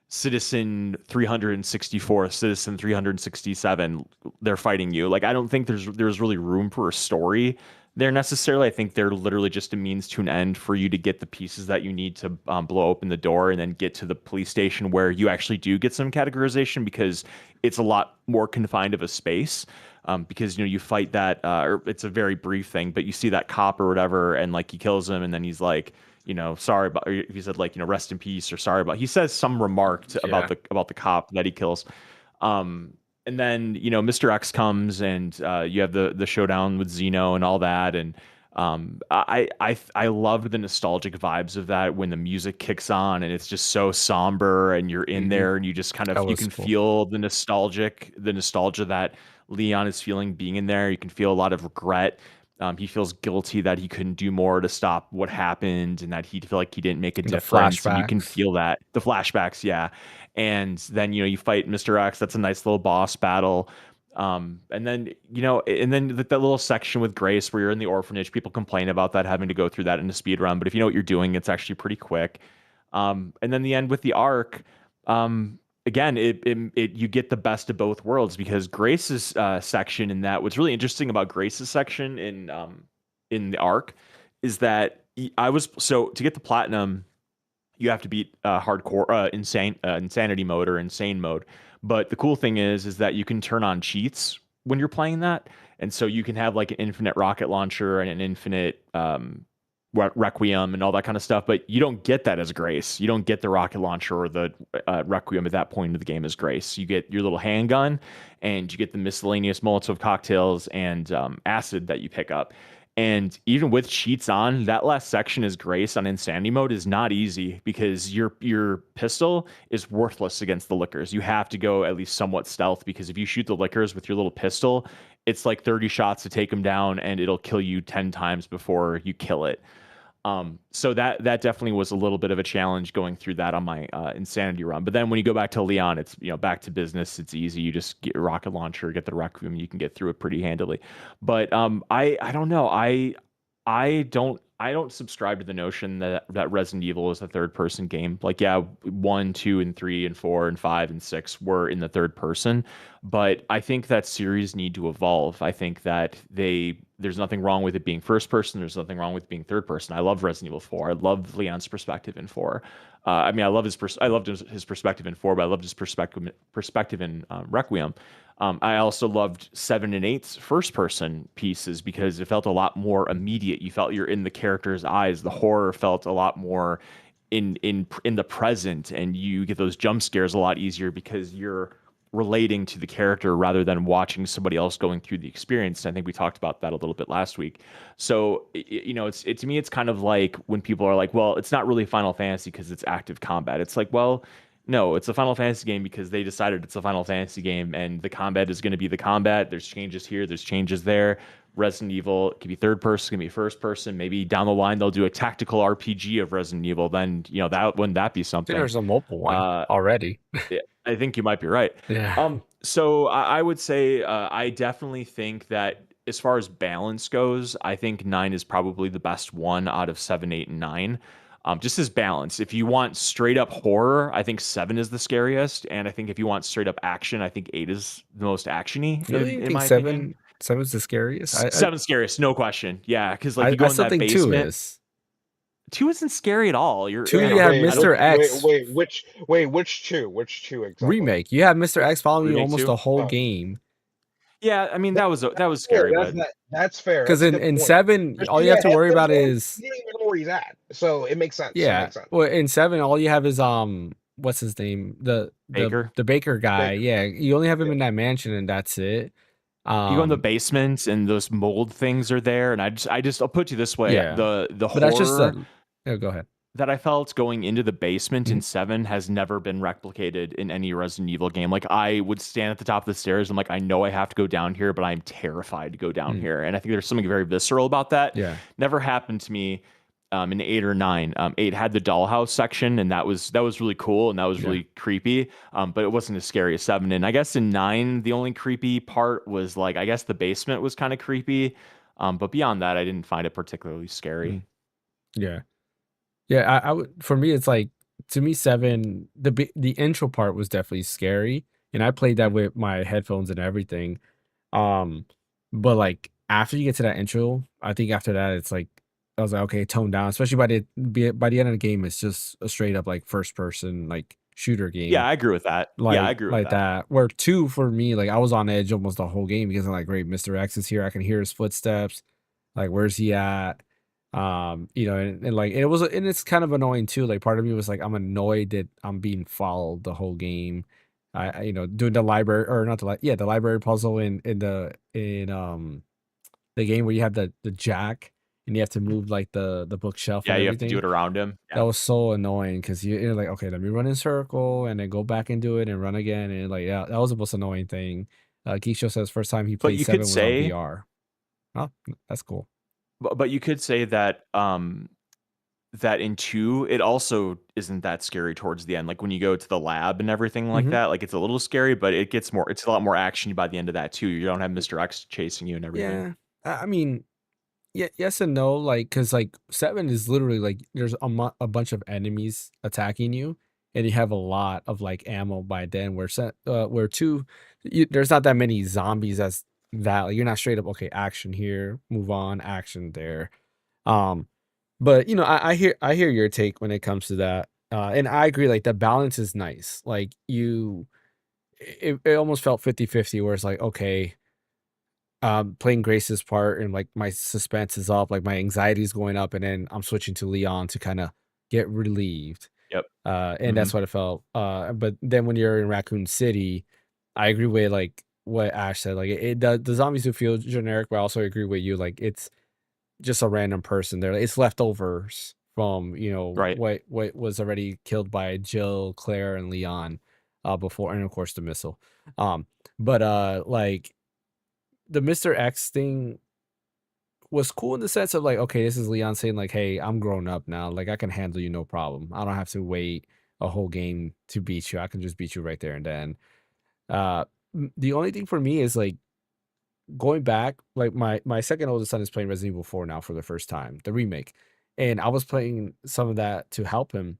[SPEAKER 2] Citizen 364, Citizen 367, they're fighting you. Like I don't think there's really room for a story there necessarily. I think they're literally just a means to an end for you to get the pieces that you need to blow open the door and then get to the police station, where you actually do get some categorization, because it's a lot more confined of a space. Because you fight that, or it's a very brief thing, but you see that cop or whatever, and like he kills him, and then he's like, sorry about. Or he said like, rest in peace, or sorry about. He says some remark about the cop that he kills. And then Mr. X comes, and you have the showdown with Xeno and all that, and I loved the nostalgic vibes of that when the music kicks on and it's just so somber, and you're in there and you just kind of you can feel the nostalgia that Leon is feeling being in there. You can feel a lot of regret. He feels guilty that he couldn't do more to stop what happened, and that he feel like he didn't make a difference. And you can feel that the flashbacks, yeah. And then you fight Mr. X. That's a nice little boss battle. And then that little section with Grace where you're in the orphanage. People complain about that, having to go through that in a speed run, but if you know what you're doing, it's actually pretty quick. And then the end with the arc. Again, you get the best of both worlds, because Grace's section in that. What's really interesting about Grace's section in the arc is that to get the platinum, you have to beat hardcore insanity mode or insane mode. But the cool thing is that you can turn on cheats when you're playing that, and so you can have like an infinite rocket launcher and an infinite Requiem and all that kind of stuff, but you don't get that as Grace. You don't get the rocket launcher or the Requiem at that point of the game as Grace. You get your little handgun, and you get the miscellaneous Molotov cocktails and acid that you pick up. And even with cheats on, that last section as Grace on Insanity mode is not easy, because your pistol is worthless against the lickers. You have to go at least somewhat stealth, because if you shoot the lickers with your little pistol, it's like 30 shots to take them down, and it'll kill you 10 times before you kill it. So that definitely was a little bit of a challenge going through that on my Insanity run. But then when you go back to Leon, it's back to business. It's easy. You just get a rocket launcher, get the Requiem, you can get through it pretty handily. But I don't know. I don't subscribe to the notion that Resident Evil is a third person game. Like, yeah, 1, 2, and 3, and 4, and 5, and 6 were in the third person, but I think that series need to evolve. I think that they There's nothing wrong with it being first person. There's nothing wrong with being third person. I love Resident Evil 4. I love Leon's perspective in 4. I mean, I loved his perspective in 4, but I loved his perspective in Requiem. I also loved 7 and 8's first person pieces because it felt a lot more immediate. You felt you're in the character's eyes. The horror felt a lot more in the present, and you get those jump scares a lot easier because you're relating to the character rather than watching somebody else going through the experience. And I think we talked about that a little bit last week. So you know, it's to me, it's kind of like when people are like, well, it's not really Final Fantasy because it's active combat. It's like, well, no, it's a Final Fantasy game because they decided it's a Final Fantasy game, and the combat is going to be the combat. There's changes here, there's changes there. Resident Evil, it could be third person, it can be first person. Maybe down the line they'll do a tactical RPG of Resident Evil. Then, you know, that wouldn't that be
[SPEAKER 1] I think
[SPEAKER 2] something?
[SPEAKER 1] there's a mobile one already.
[SPEAKER 2] Yeah, I think you might be right.
[SPEAKER 1] Yeah.
[SPEAKER 2] So I would say I definitely think that as far as balance goes, I think 9 is probably the best one out of 7, 8, and 9. Just as balance. If you want straight up horror, I think 7 is the scariest, and I think if you want straight up action, I think 8 is the most actiony
[SPEAKER 1] Really? You
[SPEAKER 2] in
[SPEAKER 1] think
[SPEAKER 2] my opinion.
[SPEAKER 1] seven's the scariest?
[SPEAKER 2] 7's scariest, no question. Yeah, because like you go
[SPEAKER 1] I
[SPEAKER 2] in
[SPEAKER 1] still
[SPEAKER 2] that
[SPEAKER 1] think two
[SPEAKER 2] basement.
[SPEAKER 1] is.
[SPEAKER 2] 2 isn't scary at all. You're
[SPEAKER 1] Two,
[SPEAKER 2] I
[SPEAKER 1] you
[SPEAKER 2] don't,
[SPEAKER 1] have
[SPEAKER 4] Wait,
[SPEAKER 2] I don't
[SPEAKER 1] Mr. X
[SPEAKER 4] which two? Which two exactly?
[SPEAKER 1] remake. You have Mr. X following you
[SPEAKER 2] Remake
[SPEAKER 1] almost
[SPEAKER 2] 2?
[SPEAKER 1] the whole
[SPEAKER 4] Oh,
[SPEAKER 1] game.
[SPEAKER 2] Yeah, I mean that was
[SPEAKER 4] fair,
[SPEAKER 2] scary, but
[SPEAKER 4] that's fair.
[SPEAKER 1] Because
[SPEAKER 4] That's a good
[SPEAKER 1] in
[SPEAKER 4] point.
[SPEAKER 1] 7, all you
[SPEAKER 4] Yeah,
[SPEAKER 1] have to worry about
[SPEAKER 4] you
[SPEAKER 1] is
[SPEAKER 4] don't even know where he's at, so it makes sense. It
[SPEAKER 1] yeah.
[SPEAKER 4] makes sense.
[SPEAKER 1] Well, in 7, all you have is what's his name?
[SPEAKER 2] Baker.
[SPEAKER 1] The baker guy.
[SPEAKER 4] Baker.
[SPEAKER 1] Yeah, you only have him
[SPEAKER 4] Yeah.
[SPEAKER 1] in that mansion, and that's it.
[SPEAKER 2] You go in the basement and those mold things are there, and I'll put you this way:
[SPEAKER 1] Yeah.
[SPEAKER 2] the
[SPEAKER 1] But that's just
[SPEAKER 2] horror
[SPEAKER 1] go ahead.
[SPEAKER 2] that I felt going into the basement in
[SPEAKER 1] Mhm.
[SPEAKER 2] 7 has never been replicated in any Resident Evil game. Like I would stand at the top of the stairs, I'm like, I know I have to go down here, but I'm terrified to go down here, and I think there's something very visceral about that.
[SPEAKER 1] Yeah.
[SPEAKER 2] Never happened to me. In 8 or 9, 8 had the dollhouse section, and that was really cool, and that was really creepy. But it wasn't as scary as 7. And I guess in 9, the only creepy part was like, I guess the basement was kind of creepy. But beyond that, I didn't find it particularly scary.
[SPEAKER 1] Yeah. Yeah, I would, for me it's like, to me 7, the intro part was definitely scary, and I played that with my headphones and everything. But like after you get to that intro, I think after that it's like I was like, okay, tone down, especially by the end of the game it's just a straight up like first person like shooter game.
[SPEAKER 2] Yeah, I agree with that. Yeah, I agree with
[SPEAKER 1] Like that. Where 2 for me, like I was on edge almost the whole game because I'm like, great, Mr. X is here. I can hear his footsteps. Like, where's he at? You know, and like and it's kind of annoying too. Like part of me was like, I'm annoyed that I'm being followed the whole game. You know, doing the library or not the library puzzle in the game where you have the jack and you have to move like the bookshelf
[SPEAKER 2] Yeah,
[SPEAKER 1] and
[SPEAKER 2] you have to do
[SPEAKER 1] everything.
[SPEAKER 2] it around him.
[SPEAKER 1] That was so annoying because you're like, okay, let me run in circle and then go back and do it and run again. And like, yeah, that was the most annoying thing. GeekShow says first time he
[SPEAKER 2] But
[SPEAKER 1] played
[SPEAKER 2] you
[SPEAKER 1] 7
[SPEAKER 2] could
[SPEAKER 1] was on
[SPEAKER 2] say,
[SPEAKER 1] VR. Oh, that's cool.
[SPEAKER 2] but you could say that that in 2 it also isn't that scary towards the end. Like when you go to the lab and everything like that, like it's a little scary, but it's a lot more actiony by the end of that too. You don't have Mr. X chasing you and everything.
[SPEAKER 1] Yeah, I mean, yeah, yes and no. Like, cause like 7 is literally like there's a bunch of enemies attacking you, and you have a lot of like ammo by then. Where 2, there's not that many zombies as that. Like, you're not straight up okay, action here, move on, action there. But you know, I hear your take when it comes to that, and I agree. Like the balance is nice. Like it almost felt 50-50 where it's like, okay, playing Grace's part and like my suspense is up, like my anxiety is going up, and then I'm switching to Leon to kind of get relieved.
[SPEAKER 2] Yep.
[SPEAKER 1] And that's what it felt. But then when you're in Raccoon City, I agree with like what Ash said. Like the zombies do feel generic, but I also agree with you. Like it's just a random person there. It's leftovers from, you know,
[SPEAKER 2] Right.
[SPEAKER 1] what was already killed by Jill, Claire, and Leon before, and of course the missile. But like the Mr. X thing was cool in the sense of like, okay, this is Leon saying like, hey, I'm grown up now. Like I can handle you no problem. I don't have to wait a whole game to beat you. I can just beat you right there and then. The only thing for me is like going back, like my second oldest son is playing Resident Evil 4 now for the first time, the remake. And I was playing some of that to help him.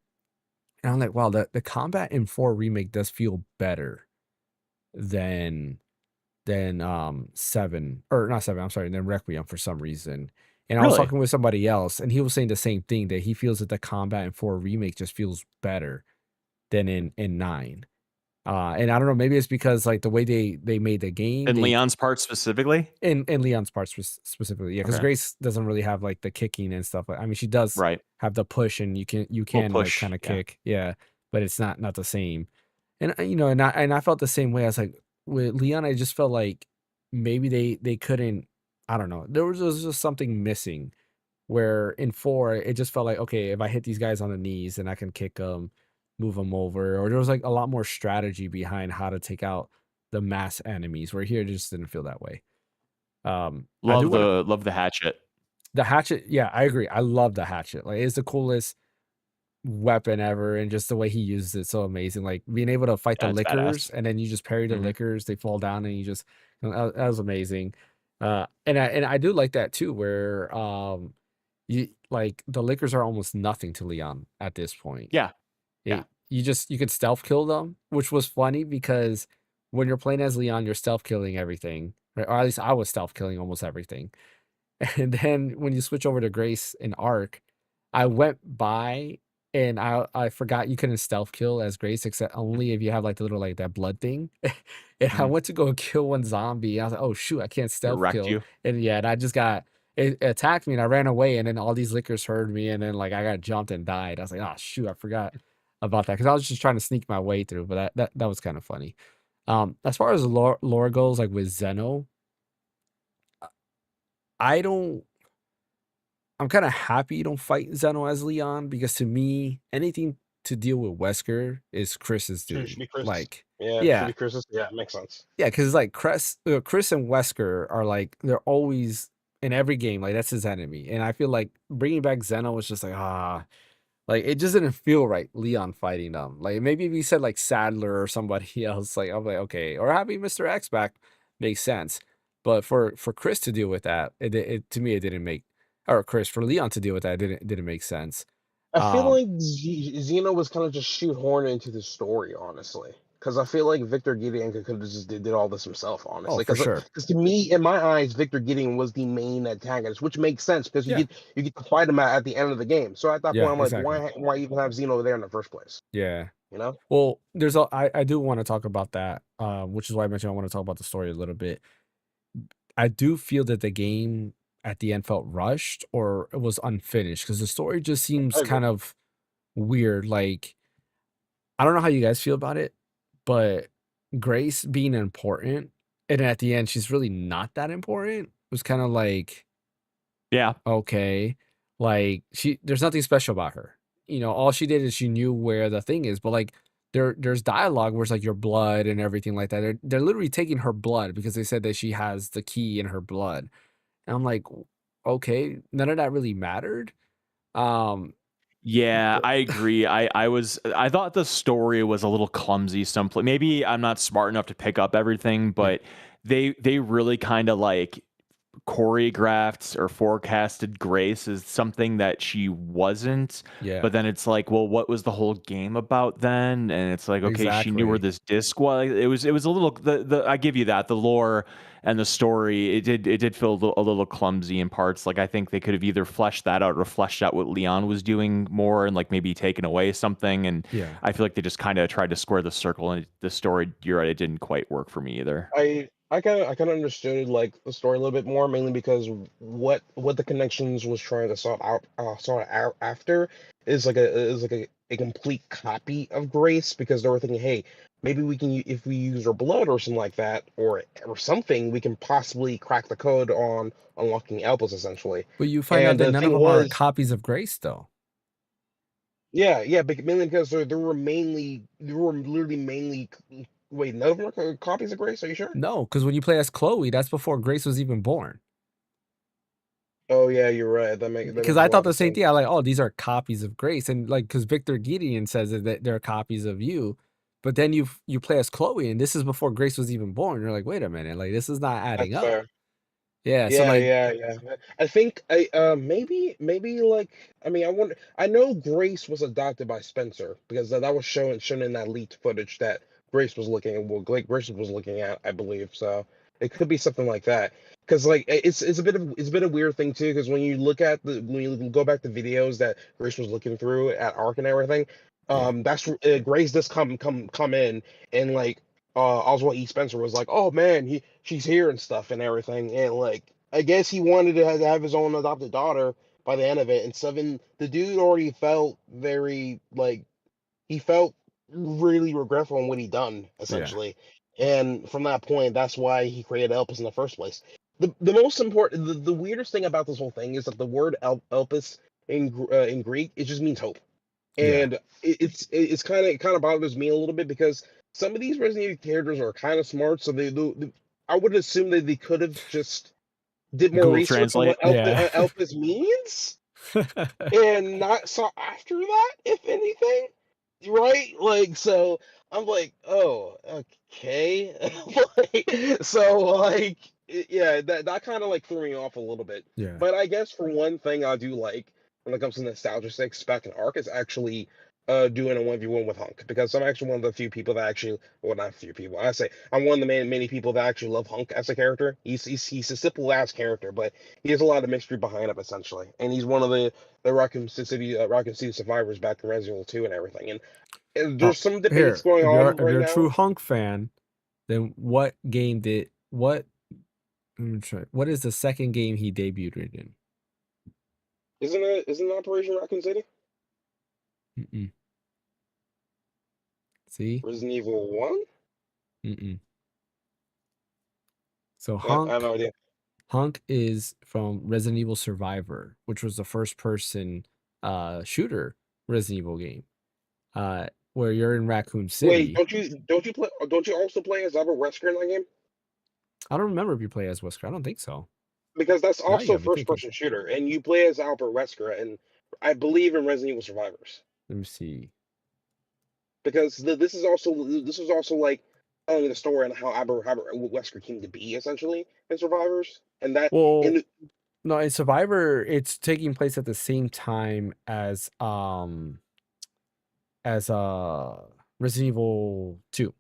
[SPEAKER 1] And I'm like, wow, the combat in 4 remake does feel better than than 7, or not 7, I'm sorry, than Requiem for some reason. And I was
[SPEAKER 2] Really?
[SPEAKER 1] talking with somebody else, and he was saying the same thing, that he feels that the combat in 4 remake just feels better than in 9. And I don't know, maybe it's because like the way they made the game,
[SPEAKER 2] In
[SPEAKER 1] they
[SPEAKER 2] Leon's part specifically?
[SPEAKER 1] in Leon's part specifically, yeah, because
[SPEAKER 2] Okay.
[SPEAKER 1] Grace doesn't really have like the kicking and stuff. I mean, she does
[SPEAKER 2] Right.
[SPEAKER 1] have the push, and you
[SPEAKER 2] Little
[SPEAKER 1] can like
[SPEAKER 2] push.
[SPEAKER 1] kind of
[SPEAKER 2] Yeah.
[SPEAKER 1] kick, yeah, but it's not the same. And and I felt the same way. I was like, with Leon, I just felt like maybe they couldn't. I don't know. There was just something missing. Where in 4, it just felt like, okay, if I hit these guys on the knees, then I can kick them, move them over, or there was like a lot more strategy behind how to take out the mass enemies. Where here, it just didn't feel that way. I do want to
[SPEAKER 2] Love the hatchet.
[SPEAKER 1] the hatchet. Yeah, I agree. I love the hatchet. Like, it's the coolest weapon ever, and just the way he uses it, so amazing. Like being able to fight the
[SPEAKER 2] Yeah, it's
[SPEAKER 1] lickers,
[SPEAKER 2] badass.
[SPEAKER 1] and then you just parry the
[SPEAKER 2] Mhm.
[SPEAKER 1] lickers, they fall down, and you just that was amazing. And I do like that too, where you like the lickers are almost nothing to Leon at this point.
[SPEAKER 2] Yeah. Yeah.
[SPEAKER 1] You could stealth kill them, which was funny because when you're playing as Leon, you're stealth killing everything, right? Or at least I was stealth killing almost everything. And then when you switch over to Grace and Arc, I went by and I forgot you couldn't stealth kill as Grace, except only if you have like the little like that blood thing. And I
[SPEAKER 2] Mhm.
[SPEAKER 1] went to go kill one zombie. I was like, oh shoot, I can't
[SPEAKER 2] It
[SPEAKER 1] stealth
[SPEAKER 2] wrecked
[SPEAKER 1] kill.
[SPEAKER 2] you.
[SPEAKER 1] And yeah, and I just got it attacked me, and I ran away, and then all these lickers heard me, and then like I got jumped and died. I was like, oh shoot, I forgot about that, because I was just trying to sneak my way through, but that was kind of funny. As far as lore goes, like with Zeno, I don't I'm kind of happy you don't fight Zeno as Leon, because to me, anything to deal with Wesker is Chris's
[SPEAKER 4] Should
[SPEAKER 1] doing.
[SPEAKER 4] be Chris.
[SPEAKER 1] Like,
[SPEAKER 4] Yeah, should
[SPEAKER 1] yeah,
[SPEAKER 4] be Chris's. Yeah, makes sense.
[SPEAKER 1] yeah, because like Chris and Wesker are like, they're always in every game. Like, that's his enemy, and I feel like bringing back Zeno was just like, like it just didn't feel right. Leon fighting them. Like maybe if you said like Sadler or somebody else, like I'm like, okay, or having Mr. X back makes sense. But for Chris to deal with that, it to me it didn't make, or Chris, for Leon to deal with that, it didn't make sense.
[SPEAKER 4] I feel
[SPEAKER 1] Um,
[SPEAKER 4] like Xeno was kind of just shoehorned into the story, honestly. Because I feel like Victor Gideon could have just did all this himself,
[SPEAKER 1] oh,
[SPEAKER 4] honestly.
[SPEAKER 1] for
[SPEAKER 4] Because
[SPEAKER 1] sure.
[SPEAKER 4] to me, in my eyes, Victor Gideon was the main antagonist, which makes sense because
[SPEAKER 1] Yeah,
[SPEAKER 4] you get to fight him at the end of the game. So at that point,
[SPEAKER 1] yeah,
[SPEAKER 4] I'm like,
[SPEAKER 1] exactly.
[SPEAKER 4] why even have Xeno there in the first place?
[SPEAKER 1] Yeah.
[SPEAKER 4] You know?
[SPEAKER 1] Well, I do want to talk about that, which is why I mentioned I want to talk about the story a little bit. I do feel that the game at the end felt rushed, or it was unfinished, because the story just
[SPEAKER 4] I
[SPEAKER 1] seems
[SPEAKER 4] agree.
[SPEAKER 1] kind of weird. Like, I don't know how you guys feel about it, but Grace being important, and at the end she's really not that important, was kind of like,
[SPEAKER 2] Yeah.
[SPEAKER 1] okay, like there's nothing special about her. All she did is she knew where the thing is, but like there's dialogue where it's like your blood and everything like that. They're literally taking her blood because they said that she has the key in her blood. And I'm like, okay, none of that really mattered. Um,
[SPEAKER 2] Yeah,
[SPEAKER 1] but
[SPEAKER 2] I agree. I thought the story was a little clumsy someplace. Maybe I'm not smart enough to pick up everything,
[SPEAKER 1] yeah,
[SPEAKER 2] but they really kind of like choreographed or forecasted Grace as something that she wasn't.
[SPEAKER 1] yeah,
[SPEAKER 2] But then it's like, well, what was the whole game about then? And it's like, okay, she knew where
[SPEAKER 1] exactly.
[SPEAKER 2] this disc was. It was a little the I give you that, the lore and the story, it did feel a little clumsy in parts. Like I think they could have either fleshed that out or fleshed out what Leon was doing more, and like maybe taken away something. And
[SPEAKER 1] Yeah.
[SPEAKER 2] I feel like they just kind of tried to square the circle, and the story, you're right, it didn't quite work for me either.
[SPEAKER 4] I kind of understood like the story a little bit more, mainly because what the connections was trying to sort out after is like a complete copy of Grace, because they were thinking, hey, maybe we can if we use her blood or something like that, or something, we can possibly crack the code on unlocking Elpis essentially.
[SPEAKER 1] But you find out
[SPEAKER 4] And
[SPEAKER 1] that
[SPEAKER 4] the
[SPEAKER 1] none of
[SPEAKER 4] thing
[SPEAKER 1] them are
[SPEAKER 4] was,
[SPEAKER 1] copies of Grace, though.
[SPEAKER 4] yeah, mainly because they were literally mainly. Wait, none of them are copies of Grace? Are you sure?
[SPEAKER 1] No, because when you play as Chloe, that's before Grace was even born.
[SPEAKER 4] Oh yeah, you're right. That
[SPEAKER 1] Because
[SPEAKER 4] makes
[SPEAKER 1] I
[SPEAKER 4] a
[SPEAKER 1] thought
[SPEAKER 4] lot
[SPEAKER 1] the
[SPEAKER 4] of
[SPEAKER 1] same
[SPEAKER 4] sense.
[SPEAKER 1] thing. I like, oh, these are copies of Grace, and like, because Victor Gideon says that they're copies of you, but then you play as Chloe, and this is before Grace was even born. You're like, wait a minute, like this is not adding
[SPEAKER 4] That's
[SPEAKER 1] up.
[SPEAKER 4] fair.
[SPEAKER 1] Yeah, so
[SPEAKER 4] Yeah,
[SPEAKER 1] like,
[SPEAKER 4] yeah, yeah. I think maybe like, I mean, I wonder. I know Grace was adopted by Spencer, because that was shown in that leaked footage that Grace was looking at. Well, Grace was looking at, I believe. So It could be something like that. Because like it's a bit of weird thing too. Because when you look at when you go back to videos that Grace was looking through at Ark and everything,
[SPEAKER 1] Yeah.
[SPEAKER 4] that's Grace does come in and like Oswald E. Spencer was like, oh man, she's here and stuff and everything, and like I guess he wanted to have his own adopted daughter by the end of it, and Seven, the dude already felt very like he felt really regretful on what he done
[SPEAKER 1] Yeah.
[SPEAKER 4] essentially, and from that point, that's why he created Elpis in the first place. The most important, the weirdest thing about this whole thing is that the word Elpis in Greek it just means hope,
[SPEAKER 1] Yeah.
[SPEAKER 4] and it's kind of bothers me a little bit because some of these Resident Evil characters are kind of smart, so I would assume that they could have just did more
[SPEAKER 2] Google
[SPEAKER 4] research on
[SPEAKER 2] Translate.
[SPEAKER 4] what
[SPEAKER 1] Yeah.
[SPEAKER 4] Elpis means and not saw after that, if anything, right? Like, so I'm like, oh, okay. Yeah, that kind of like threw me off a little bit.
[SPEAKER 1] Yeah.
[SPEAKER 4] But I guess for one thing, I do like when it comes to nostalgia stakes back in Ark is actually doing a 1v1 with Hunk because I'm actually one of the few people that actually, well, not few people. I say I'm one of the many people that actually love Hunk as a character. He's a simple ass character, but he has a lot of mystery behind him essentially, and he's one of the Raccoon City survivors back in Resident Evil 2 and everything. And
[SPEAKER 1] Oh,
[SPEAKER 4] there's some debates
[SPEAKER 1] here.
[SPEAKER 4] going on
[SPEAKER 1] If
[SPEAKER 4] right
[SPEAKER 1] you're a true
[SPEAKER 4] now.
[SPEAKER 1] Hunk fan, then what game did what? What is the second game he debuted in?
[SPEAKER 4] Isn't it Operation Raccoon City?
[SPEAKER 1] Mm-mm. See?
[SPEAKER 4] Resident Evil 1?
[SPEAKER 1] Mm-mm. So
[SPEAKER 4] Yeah, I have no
[SPEAKER 1] Hunk
[SPEAKER 4] idea.
[SPEAKER 1] is from Resident Evil Survivor, which was the first person shooter Resident Evil game. Where you're in Raccoon
[SPEAKER 4] Wait,
[SPEAKER 1] City.
[SPEAKER 4] don't you also play as Albert Wesker in that game?
[SPEAKER 1] I don't remember if you play as Wesker. I don't think so.
[SPEAKER 4] Because that's
[SPEAKER 1] Now you
[SPEAKER 4] also a
[SPEAKER 1] got me
[SPEAKER 4] first
[SPEAKER 1] thinking.
[SPEAKER 4] person shooter, and you play as Albert Wesker, and I believe in Resident Evil Survivors.
[SPEAKER 1] Let me see.
[SPEAKER 4] Because this is also like telling the story on how Albert Wesker came to be essentially in Survivors, and that
[SPEAKER 1] Well,
[SPEAKER 4] and
[SPEAKER 1] no, in Survivor, it's taking place at the same time as Resident Evil 2.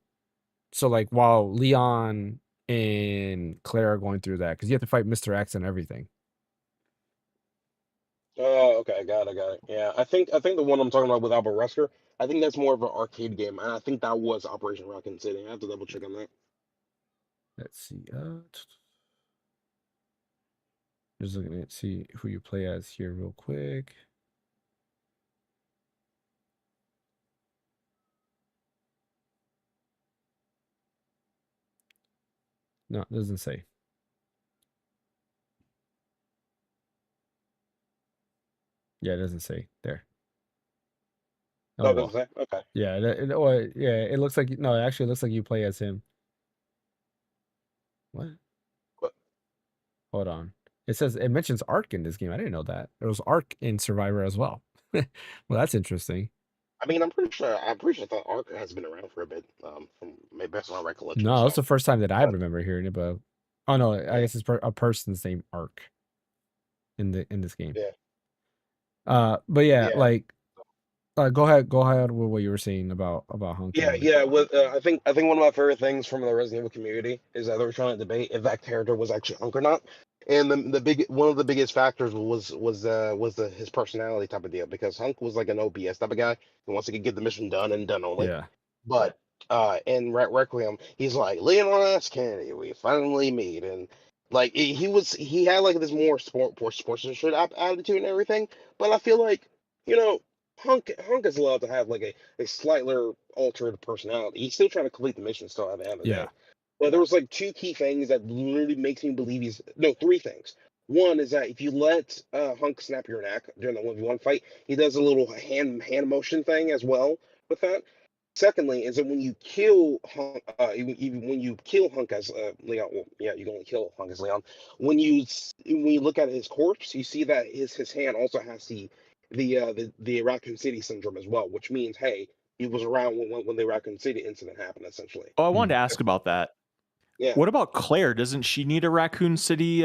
[SPEAKER 1] So like while Leon and Claire are going through that, because you have to fight Mr. X and everything.
[SPEAKER 4] oh, okay, got it. Yeah, I think the one I'm talking about with Albert Wesker, I think that's more of an arcade game, and I think that was Operation Raccoon City. I have to double check on that.
[SPEAKER 1] Let's see. Just looking at see who you play as here real quick. No, it doesn't say. Yeah, it doesn't say there.
[SPEAKER 4] Oh,
[SPEAKER 1] Oh
[SPEAKER 4] it doesn't
[SPEAKER 1] well.
[SPEAKER 4] say? Okay.
[SPEAKER 1] Yeah, it looks like no, it actually looks like you play as him. What?
[SPEAKER 4] But
[SPEAKER 1] Hold on. It says it mentions Ark in this game. I didn't know that. There was Ark in Survivor as well. Well, that's interesting.
[SPEAKER 4] I mean, I'm pretty sure that Ark has been around for a bit. From maybe that's my recollection.
[SPEAKER 1] No, it's
[SPEAKER 4] So,
[SPEAKER 1] the first time that I
[SPEAKER 4] but
[SPEAKER 1] remember hearing it, but oh no, I
[SPEAKER 4] yeah,
[SPEAKER 1] guess it's a person's name Ark in this game.
[SPEAKER 4] yeah,
[SPEAKER 1] But yeah,
[SPEAKER 4] yeah.
[SPEAKER 1] like go ahead with what you were saying about Hunk
[SPEAKER 4] Yeah,
[SPEAKER 1] and
[SPEAKER 4] yeah. With I think one of my favorite things from the Resident Evil community is that they were trying to debate if that character was actually Hunk or not. And the big one of the biggest factors was his personality type of deal because Hunk was like an OPS type of guy who wants to get the mission done and done only.
[SPEAKER 1] yeah.
[SPEAKER 4] But in Requiem, he's like Leon S. Kennedy, we finally meet, and like he had like this more sportsmanship attitude and everything. But I feel like you know Hunk is allowed to have like a slightly altered personality. He's still trying to complete the mission still at the end of the
[SPEAKER 1] Yeah.
[SPEAKER 4] day. But there was like two key things that literally makes me believe he's no three things. One is that if you let Hunk snap your neck during the 1v1 fight, he does a little hand motion thing as well with that. Secondly, is that when you kill Hunk, even when you kill Hunk as Leon, well, yeah, you can only kill Hunk as Leon. When you look at his corpse, you see that his hand also has the Raccoon City syndrome as well, which means hey, he was around when the Raccoon City incident happened, essentially.
[SPEAKER 2] Oh, I wanted to ask about that.
[SPEAKER 4] Yeah,
[SPEAKER 2] What about Claire? Doesn't she need a Raccoon City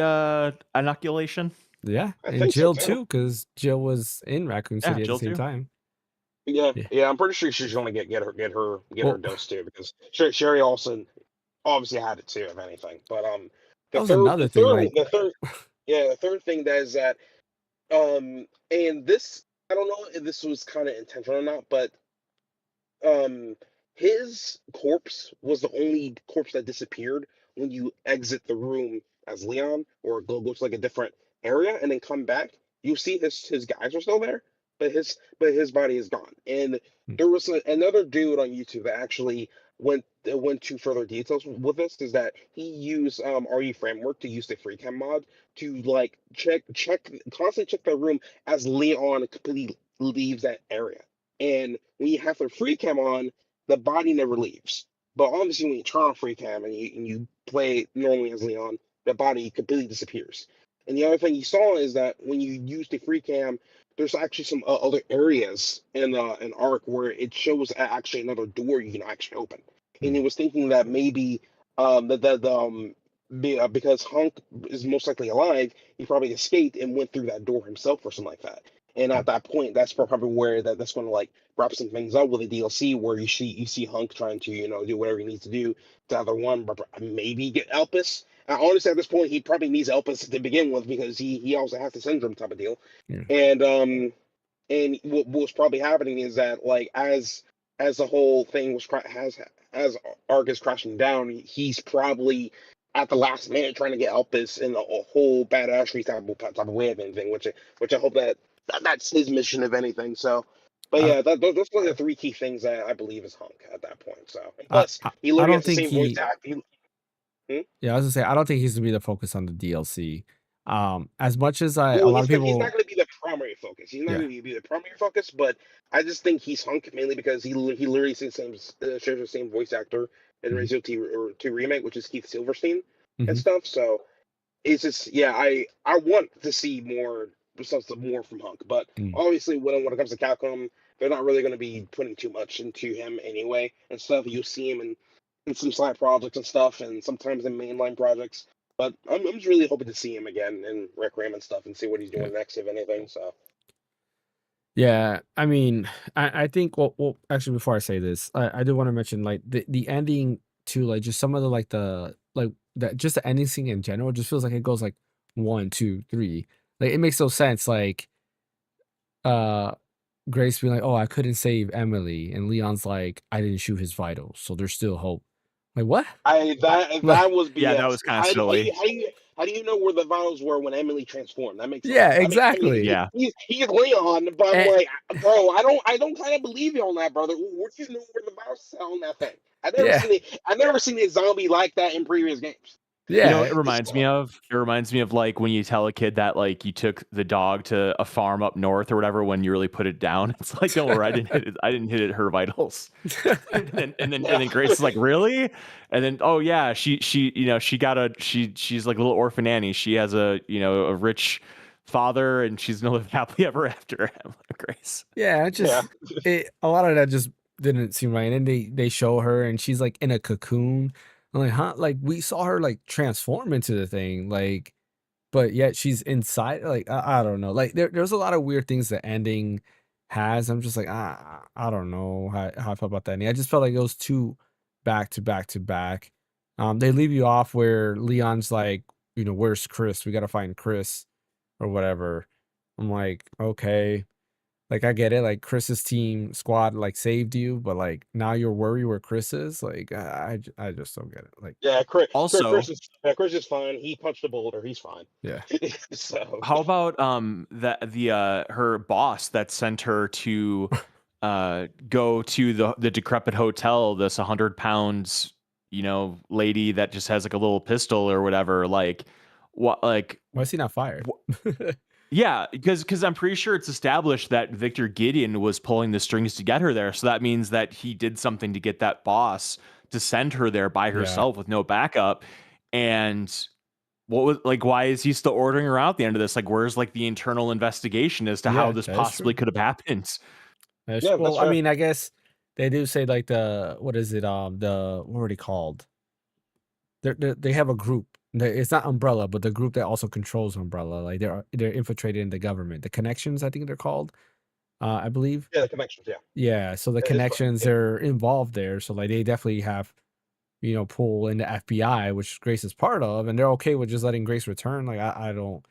[SPEAKER 2] inoculation?
[SPEAKER 1] Yeah.
[SPEAKER 4] I
[SPEAKER 1] And
[SPEAKER 4] think so
[SPEAKER 1] Jill
[SPEAKER 4] too.
[SPEAKER 1] too, because Jill was in Raccoon
[SPEAKER 2] Yeah,
[SPEAKER 1] City at the
[SPEAKER 2] Jill
[SPEAKER 1] same
[SPEAKER 2] too.
[SPEAKER 1] time.
[SPEAKER 4] Yeah,
[SPEAKER 1] Yeah.
[SPEAKER 4] yeah, I'm pretty sure she's gonna get her
[SPEAKER 1] Well,
[SPEAKER 4] dose too because Sherry Olsen obviously had it too, if anything. But
[SPEAKER 1] That was another thing. Like,
[SPEAKER 4] the third thing that is that and this I don't know if this was kind of intentional or not, but um his corpse was the only corpse that disappeared when you exit the room as Leon or go to like a different area and then come back. You see his guys are still there, but his body is gone. And
[SPEAKER 1] mm,
[SPEAKER 4] there was another dude on YouTube that actually went to further details with this. Is that he used RE framework to use the free cam mod to like constantly check the room as Leon completely leaves that area. And when you have the free cam on, the body never leaves. But obviously, when you turn on free cam and you play normally as Leon, the body completely disappears. And the other thing you saw is that when you use the free cam, there's actually some other areas in an arc where it shows actually another door you can actually open. And he
[SPEAKER 1] mm,
[SPEAKER 4] was thinking that maybe because Hunk is most likely alive, he probably escaped and went through that door himself or something like that. And
[SPEAKER 1] mm,
[SPEAKER 4] at that point, that's probably where that's going to like wrap some things up with the DLC, where you see Hunk trying to do whatever he needs to do to either one, but maybe get Elpis. Honestly, at this point, he probably needs Elpis to begin with because he also has the syndrome type of deal.
[SPEAKER 1] yeah.
[SPEAKER 4] And what's probably happening is that like as the whole thing has as Ark is crashing down, he's probably at the last minute trying to get Elpis in a whole badassery type of way of anything, which I hope that's his mission if anything. So, but
[SPEAKER 1] I,
[SPEAKER 4] yeah, those are the three key things that I believe is Hunk at that point. So, and
[SPEAKER 1] I,
[SPEAKER 4] plus
[SPEAKER 1] I,
[SPEAKER 4] he
[SPEAKER 1] I
[SPEAKER 4] literally has
[SPEAKER 1] don't
[SPEAKER 4] the
[SPEAKER 1] think
[SPEAKER 4] same voice
[SPEAKER 1] he.
[SPEAKER 4] act.
[SPEAKER 1] Yeah, I was gonna say I don't think he's gonna be the focus on the DLC. As much as a
[SPEAKER 4] Well,
[SPEAKER 1] lot of
[SPEAKER 4] he's not
[SPEAKER 1] people,
[SPEAKER 4] going to be the primary focus. He's not
[SPEAKER 1] yeah,
[SPEAKER 4] going to be the primary focus, but I just think he's Hunk mainly because he literally shares the same voice actor in
[SPEAKER 1] mhm,
[SPEAKER 4] Resident Evil 2 remake, which is Keith Silverstein and
[SPEAKER 1] mhm,
[SPEAKER 4] stuff. So it's just yeah, I want to see more from Hunk, but
[SPEAKER 1] mm,
[SPEAKER 4] obviously when it comes to Capcom, they're not really going to be putting too much into him anyway and stuff. You'll see him in some side projects and stuff, and sometimes in mainline projects. But I'm just really hoping to see him again in Requiem and stuff and see what he's
[SPEAKER 1] yeah.
[SPEAKER 4] doing next, if anything. So
[SPEAKER 1] Yeah, I mean, I think well actually before I say this, I do want to mention like the ending to like just some of the like that just the ending scene in general just feels like it goes like one, two, three. Like it makes no sense. Like uh Grace being like, "Oh, I couldn't save Emily," and Leon's like, "I didn't shoot his vitals, so there's still hope." Like what?
[SPEAKER 4] that
[SPEAKER 1] Like
[SPEAKER 4] was
[SPEAKER 2] Yeah, that
[SPEAKER 4] BS.
[SPEAKER 2] was kind of silly.
[SPEAKER 4] How do you know where the vials were when Emily transformed? That makes no
[SPEAKER 1] yeah,
[SPEAKER 4] sense. I mean
[SPEAKER 1] exactly.
[SPEAKER 2] Yeah.
[SPEAKER 4] he's Leon, but I'm
[SPEAKER 1] And,
[SPEAKER 4] like, bro, I don't kind of believe you on that, brother. Where do you know where the vials are on that thing?
[SPEAKER 1] yeah,
[SPEAKER 4] I've never seen a zombie like that in previous games.
[SPEAKER 2] You know,
[SPEAKER 1] yeah,
[SPEAKER 2] what it reminds me of like when you tell a kid that like you took the dog to a farm up north or whatever when you really put it down. It's like, don't worry, I didn't hit it her vitals.
[SPEAKER 4] Yeah.
[SPEAKER 2] And then Grace is like, really? And then oh yeah, she she's like a little orphan Annie. She has a rich father and she's gonna live happily ever after. Grace.
[SPEAKER 1] yeah. It
[SPEAKER 4] Yeah.
[SPEAKER 1] just a lot of that just didn't seem right. And they show her and she's like in a cocoon. I'm like, huh? Like we saw her like transform into the thing, like, but yet she's inside. Like I don't know. Like there's a lot of weird things the ending has. I'm just like I don't know how I felt about that ending. I just felt like it was too back to back to back. They leave you off where Leon's like, where's Chris? We gotta find Chris or whatever. I'm like, okay. Like I get it, like Chris's team squad like saved you, but like now you're worried where Chris is. Like I just don't get it. Like
[SPEAKER 4] Yeah,
[SPEAKER 2] Also,
[SPEAKER 4] Chris is fine. He punched a boulder. He's fine.
[SPEAKER 1] yeah,
[SPEAKER 4] So
[SPEAKER 2] how about the her boss that sent her to go to the decrepit hotel, this 100 pounds, lady that just has like a little pistol or whatever, like what like
[SPEAKER 1] why is he not fired?
[SPEAKER 2] yeah, because I'm pretty sure it's established that Victor Gideon was pulling the strings to get her there. So that means that he did something to get that boss to send her there by
[SPEAKER 1] Yeah,
[SPEAKER 2] herself with no backup. And what was like, why is he still ordering her out at the end of this? Like, where's like the internal investigation as to how
[SPEAKER 1] yeah,
[SPEAKER 2] this
[SPEAKER 1] that's
[SPEAKER 2] possibly
[SPEAKER 1] true.
[SPEAKER 2] could have happened?
[SPEAKER 1] That's
[SPEAKER 4] yeah, that's
[SPEAKER 1] well, I
[SPEAKER 4] fair.
[SPEAKER 1] mean, I guess they do say like what is it? The what are they called? They have a group. It's not Umbrella, but the group that also controls Umbrella. Like they're infiltrated in the government. The Connections, I think they're called. I believe.
[SPEAKER 4] Yeah, the connections. Yeah,
[SPEAKER 1] Yeah, so the
[SPEAKER 4] it's fine.
[SPEAKER 1] Connections
[SPEAKER 4] Yeah.
[SPEAKER 1] are involved there. So like they definitely have pull in the FBI, which Grace is part of, and they're okay with just letting Grace return. Like I don't.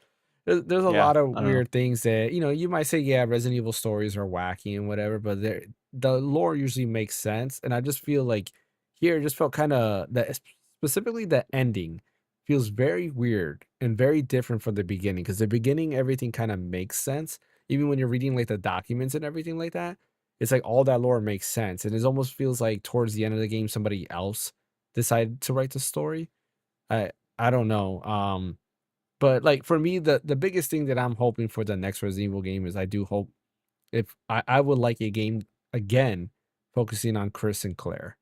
[SPEAKER 1] There's a
[SPEAKER 2] Yeah,
[SPEAKER 1] lot of
[SPEAKER 2] I don't know.
[SPEAKER 1] weird things that you might say, yeah, Resident Evil stories are wacky and whatever, but the lore usually makes sense, and I just feel like here it just felt kind of that specifically the ending feels very weird and very different from the beginning because the beginning everything kind of makes sense even when you're reading like the documents and everything like that. It's like all that lore makes sense, and it almost feels like towards the end of the game somebody else decided to write the story. I don't know. But like for me, the biggest thing that I'm hoping for the next Resident Evil game is I do hope if I would like a game again focusing on Chris and Claire.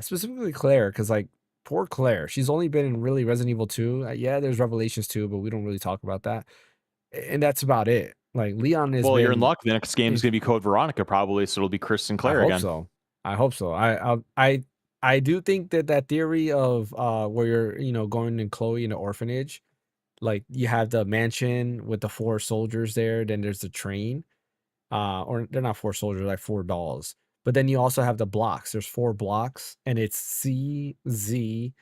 [SPEAKER 1] Specifically Claire, because like poor Claire, she's only been in really Resident Evil 2. Yeah, there's Revelations 2, but we don't really talk about that. And that's about it. Like Leon has
[SPEAKER 2] Well, you're in
[SPEAKER 1] been
[SPEAKER 2] luck. The next game is
[SPEAKER 1] is
[SPEAKER 2] going to be Code Veronica, probably, so it'll be Chris
[SPEAKER 1] I
[SPEAKER 2] Sinclair
[SPEAKER 1] hope
[SPEAKER 2] again.
[SPEAKER 1] so. I hope so. I do think that theory of where you're going in Chloe in the orphanage, like you have the mansion with the 4 soldiers there, then there's the train. Or they're not 4 soldiers, like 4 dolls. But then you also have the blocks. There's 4 blocks, and it's C, Z,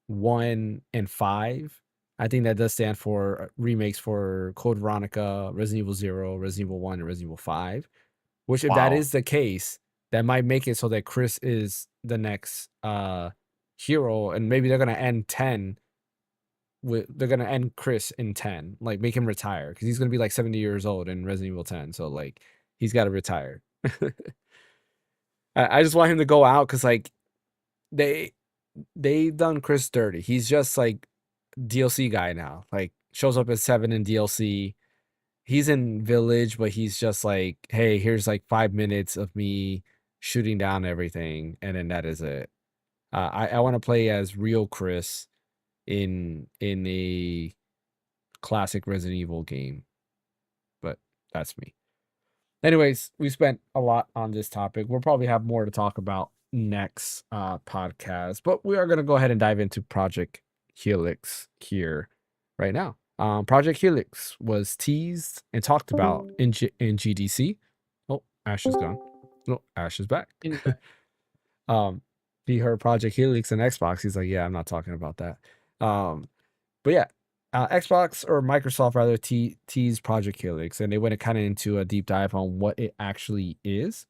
[SPEAKER 1] 1, and 5. I think that does stand for remakes for Code Veronica, Resident Evil 0, Resident Evil 1, and Resident Evil 5. Which, if that
[SPEAKER 2] Wow.
[SPEAKER 1] is the case, that might make it so that Chris is the next hero, and maybe they're gonna end 10 they're gonna end Chris in 10, like make him retire because he's gonna be like 70 years old in Resident Evil 10. So like he's got to retire. I just want him to go out because like they they've done Chris dirty. He's just like DLC guy now. Like shows up at 7 in DLC. He's in Village, but he's just like, hey, here's like 5 minutes of me shooting down everything, and then that is it. I want to play as real Chris in a classic Resident Evil game, but that's me. Anyways, we spent a lot on this topic. We'll probably have more to talk about next podcast, but we are going to go ahead and dive into Project Helix here right now. Project Helix was teased and talked about in GDC. Oh, Ash is gone. No, Ash is back.
[SPEAKER 3] In fact,
[SPEAKER 1] He heard Project Helix and Xbox. He's like, yeah, I'm not talking about that. But yeah, Xbox or Microsoft rather teased Project Helix, and they went kind of into a deep dive on what it actually is,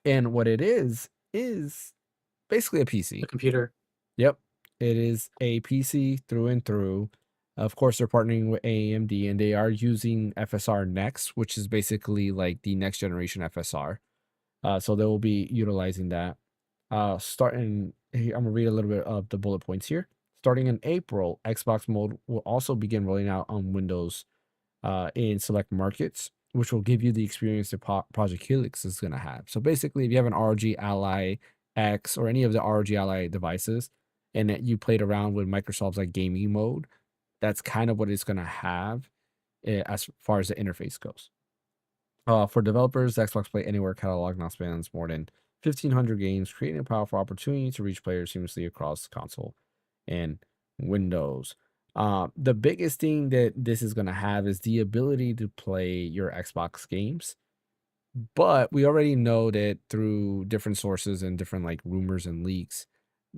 [SPEAKER 1] and what it is basically a PC.
[SPEAKER 3] the computer.
[SPEAKER 1] Yep, it is a PC through and through. Of course, they're partnering with AMD, and they are using FSR Next, which is basically like the next generation FSR. So they will be utilizing that. Starting, I'm gonna read a little bit of the bullet points here. Starting in April, Xbox mode will also begin rolling out on Windows in select markets, which will give you the experience that Project Helix is going to have. So basically, if you have an ROG Ally X or any of the ROG Ally devices, and that you played around with Microsoft's like gaming mode, that's kind of what it's going to have as far as the interface goes. For developers, the Xbox Play Anywhere catalog now spans more than 1,500 games, creating a powerful opportunity to reach players seamlessly across console and Windows. The biggest thing that this is going to have is the ability to play your Xbox games. But we already know that through different sources and different like rumors and leaks,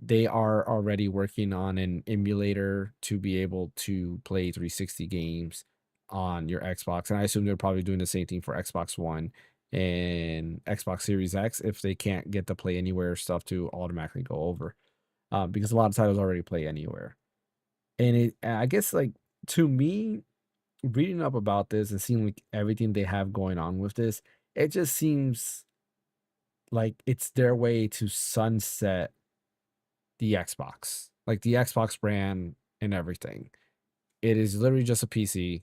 [SPEAKER 1] they are already working on an emulator to be able to play 360 games on your Xbox. And I assume they're probably doing the same thing for Xbox One and Xbox Series X if they can't get the Play Anywhere stuff to automatically go over. Because a lot of titles already play anywhere. And I guess like to me, reading up about this and seeing like everything they have going on with this, it just seems like it's their way to sunset the Xbox, like the Xbox brand and everything. It is literally just a PC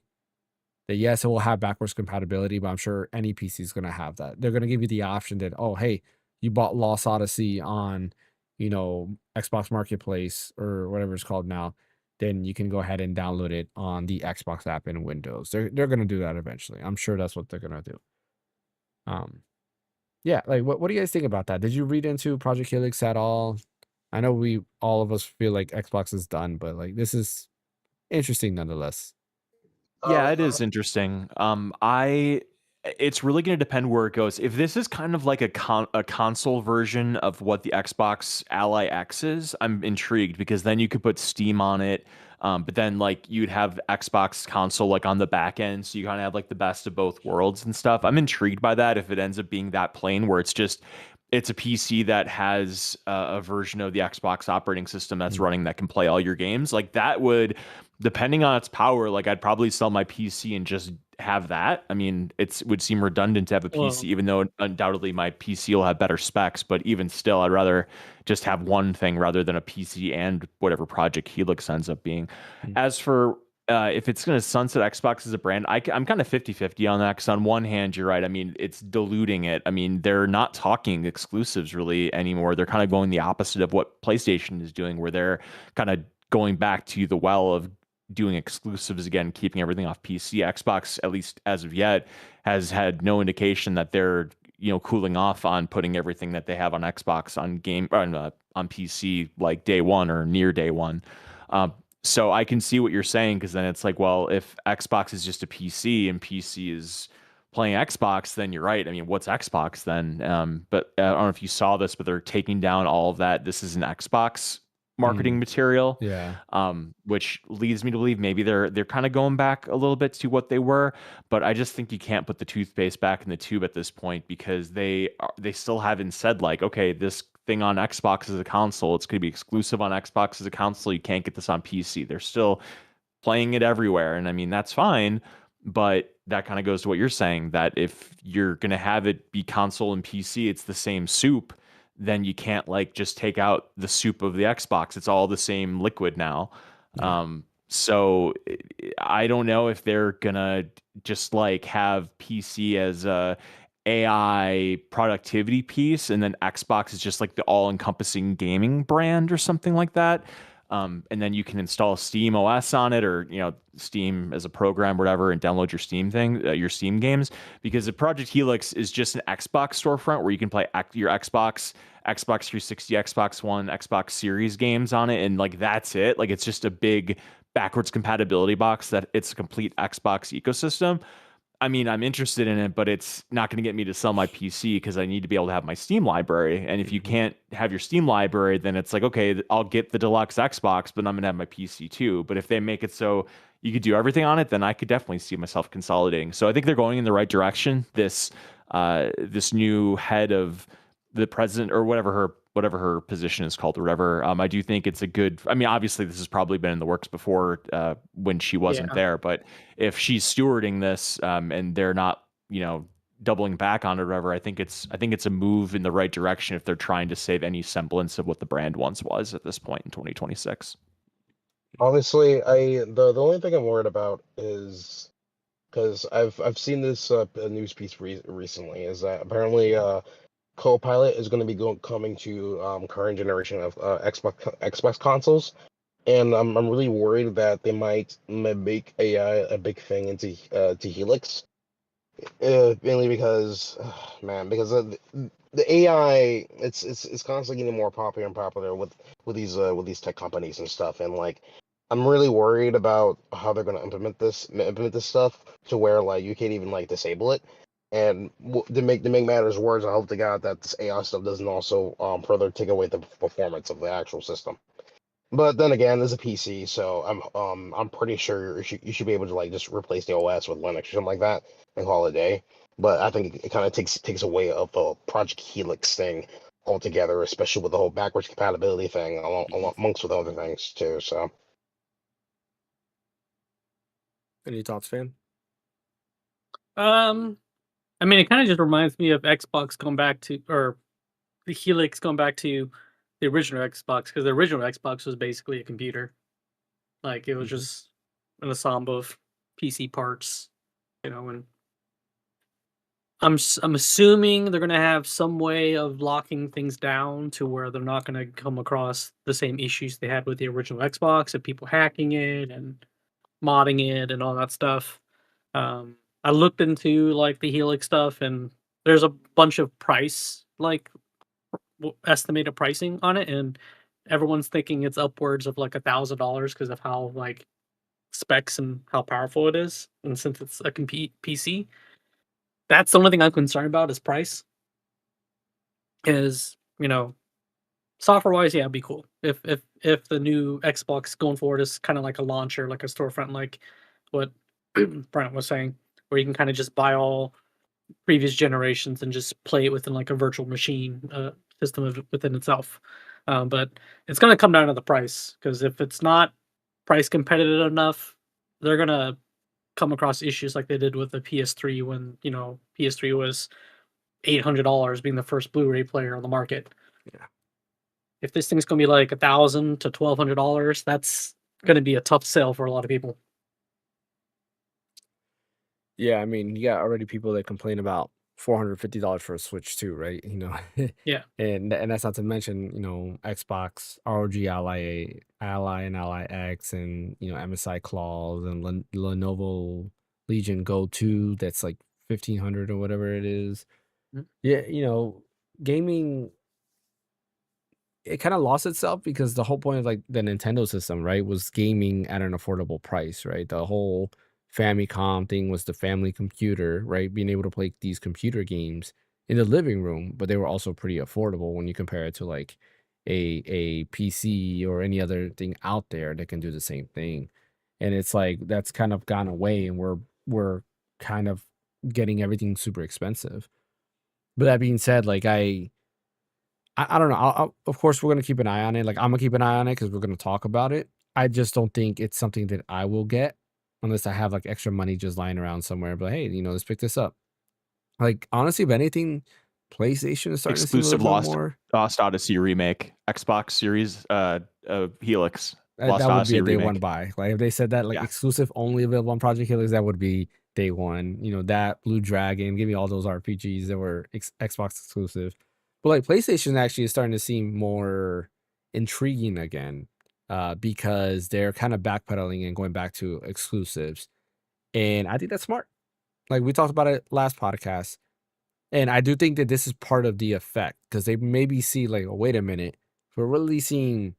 [SPEAKER 1] that, yes, it will have backwards compatibility, but I'm sure any PC is going to have that. They're going to give you the option that, oh, hey, you bought Lost Odyssey on, Xbox Marketplace or whatever it's called now, then you can go ahead and download it on the Xbox app in Windows. They're going to do that eventually. I'm sure that's what they're going to do. Yeah, like what do you guys think about that? Did you read into Project Helix at all? I know all of us feel like Xbox is done, but like this is interesting nonetheless.
[SPEAKER 2] Yeah, it is interesting. I it's really going to depend where it goes. If this is kind of like a console version of what the Xbox Ally X is, I'm intrigued because then you could put Steam on it. But then like you'd have Xbox console like on the back end, so you kind of have like the best of both worlds and stuff. I'm intrigued by that if it ends up being that plain where it's a PC that has a version of the Xbox operating system that's running that can play all your games. Like that would, depending on its power, like I'd probably sell my PC and just have that. I mean, it would seem redundant to have a PC,
[SPEAKER 3] Well,
[SPEAKER 2] even though undoubtedly my PC will have better specs. But even still, I'd rather just have one thing rather than a PC and whatever Project Helix ends up being.
[SPEAKER 1] Mm.
[SPEAKER 2] As for if it's going to sunset Xbox as a brand, I'm kind of 50-50 on that because on one hand, you're right. I mean, it's diluting it. I mean, they're not talking exclusives really anymore. They're kind of going the opposite of what PlayStation is doing, where they're kind of going back to the well of doing exclusives again, keeping everything off PC. Xbox, at least as of yet, has had no indication that they're cooling off on putting everything that they have on Xbox on PC like day one or near day one. So I can see what you're saying because then it's like, well, if Xbox is just a PC and PC is playing Xbox, then you're right. I mean, what's Xbox then? But I don't know if you saw this, but they're taking down all of that. This is an Xbox marketing material,
[SPEAKER 1] Yeah.
[SPEAKER 2] which leads me to believe maybe they're kind of going back a little bit to what they were. But I just think you can't put the toothpaste back in the tube at this point because they still haven't said like, okay, this thing on Xbox as a console, it's going to be exclusive on Xbox as a console. You can't get this on PC. They're still playing it everywhere, and I mean that's fine. But that kind of goes to what you're saying, that if you're going to have it be console and PC, it's the same soup, then you can't like just take out the soup of the Xbox. It's all the same liquid now.
[SPEAKER 1] Yeah.
[SPEAKER 2] So I don't know if they're gonna just like have PC as a AI productivity piece, and then Xbox is just like the all-encompassing gaming brand or something like that. And then you can install Steam OS on it, or Steam as a program, whatever, and download your Steam thing, your Steam games. Because the Project Helix is just an Xbox storefront where you can play your Xbox 360, Xbox One, Xbox Series games on it, and like that's it. Like it's just a big backwards compatibility box that it's a complete Xbox ecosystem. I mean, I'm interested in it, but it's not going to get me to sell my PC because I need to be able to have my Steam library. And if you can't have your Steam library, then it's like, okay, I'll get the deluxe Xbox, but I'm going to have my PC too. But if they make it so you could do everything on it, then I could definitely see myself consolidating. So I think they're going in the right direction. This new head of the president or whatever her position is called or whatever. I do think it's a good. I mean, obviously this has probably been in the works before when she wasn't
[SPEAKER 3] yeah.
[SPEAKER 2] there, but if she's stewarding this and they're not, doubling back on it or whatever, I think it's a move in the right direction if they're trying to save any semblance of what the brand once was at this point in 2026.
[SPEAKER 4] Honestly, the only thing I'm worried about is because I've seen this news piece recently is that apparently Copilot is going to be coming to current generation of Xbox consoles, and I'm really worried that they might make AI a big thing into to Helix, mainly because man, because the AI it's constantly getting more popular and popular with these tech companies and stuff, and like I'm really worried about how they're going to implement this stuff to where like you can't even like disable it. And to make matters worse, I hope to God that this AI stuff doesn't also further take away the performance of the actual system. But then again, there's a PC, so I'm pretty sure you should be able to like just replace the OS with Linux or something like that and call it a day. But I think it kind of takes away of the Project Helix thing altogether, especially with the whole backwards compatibility thing, amongst with other things too. So
[SPEAKER 1] Any thoughts, fan?
[SPEAKER 3] I mean, it kind of just reminds me of Xbox going back to, or the Helix going back to the original Xbox, because the original Xbox was basically a computer. Like it was just an ensemble of PC parts, and I'm assuming they're gonna have some way of locking things down to where they're not gonna come across the same issues they had with the original Xbox of people hacking it and modding it and all that stuff. I looked into like the Helix stuff, and there's a bunch of price like estimated pricing on it, and everyone's thinking it's upwards of like $1,000 because of how like specs and how powerful it is, and since it's a PC. That's the only thing I'm concerned about is price. Is, software wise, yeah, it'd be cool. If the new Xbox going forward is kind of like a launcher, like a storefront, like what Brent was saying, where you can kind of just buy all previous generations and just play it within like a virtual machine system within itself. But it's gonna come down to the price because if it's not price competitive enough, they're gonna come across issues like they did with the PS3 when PS3 was $800 being the first Blu-ray player on the market.
[SPEAKER 1] Yeah.
[SPEAKER 3] If this thing's gonna be like $1,000 to $1,200, that's gonna be a tough sell for a lot of people.
[SPEAKER 1] Yeah, I mean, you got already people that complain about $450 for a Switch too, right?
[SPEAKER 3] Yeah.
[SPEAKER 1] and that's not to mention, Xbox, ROG Ally and Ally X, and MSI Claws and Lenovo Legion Go 2 that's like 1,500 or whatever it is.
[SPEAKER 3] Mm.
[SPEAKER 1] Yeah, gaming, it kind of lost itself because the whole point of like the Nintendo system, right, was gaming at an affordable price, right? The whole Famicom thing was the family computer, right? Being able to play these computer games in the living room, but they were also pretty affordable when you compare it to like a PC or any other thing out there that can do the same thing. And it's like that's kind of gone away, and we're kind of getting everything super expensive. But that being said, like I don't know. Of course, we're gonna keep an eye on it. Like I'm gonna keep an eye on it because we're gonna talk about it. I just don't think it's something that I will get unless I have like extra money just lying around somewhere. But hey, let's pick this up. Like honestly, if anything, PlayStation is starting to seem a
[SPEAKER 2] Exclusive
[SPEAKER 1] little bit more.
[SPEAKER 2] Lost Odyssey remake, Xbox Series Helix, Lost
[SPEAKER 1] That would be
[SPEAKER 2] Odyssey
[SPEAKER 1] a day one
[SPEAKER 2] remake.
[SPEAKER 1] buy. Like if they said that, like
[SPEAKER 2] Yeah.
[SPEAKER 1] exclusive only available on Project Helix, that would be day one. That Blue Dragon, give me all those RPGs that were Xbox exclusive. But like PlayStation actually is starting to seem more intriguing again, because they're kind of backpedaling and going back to exclusives, and I think that's smart. Like we talked about it last podcast, and I do think that this is part of the effect because they maybe see like, oh, wait a minute, we're releasing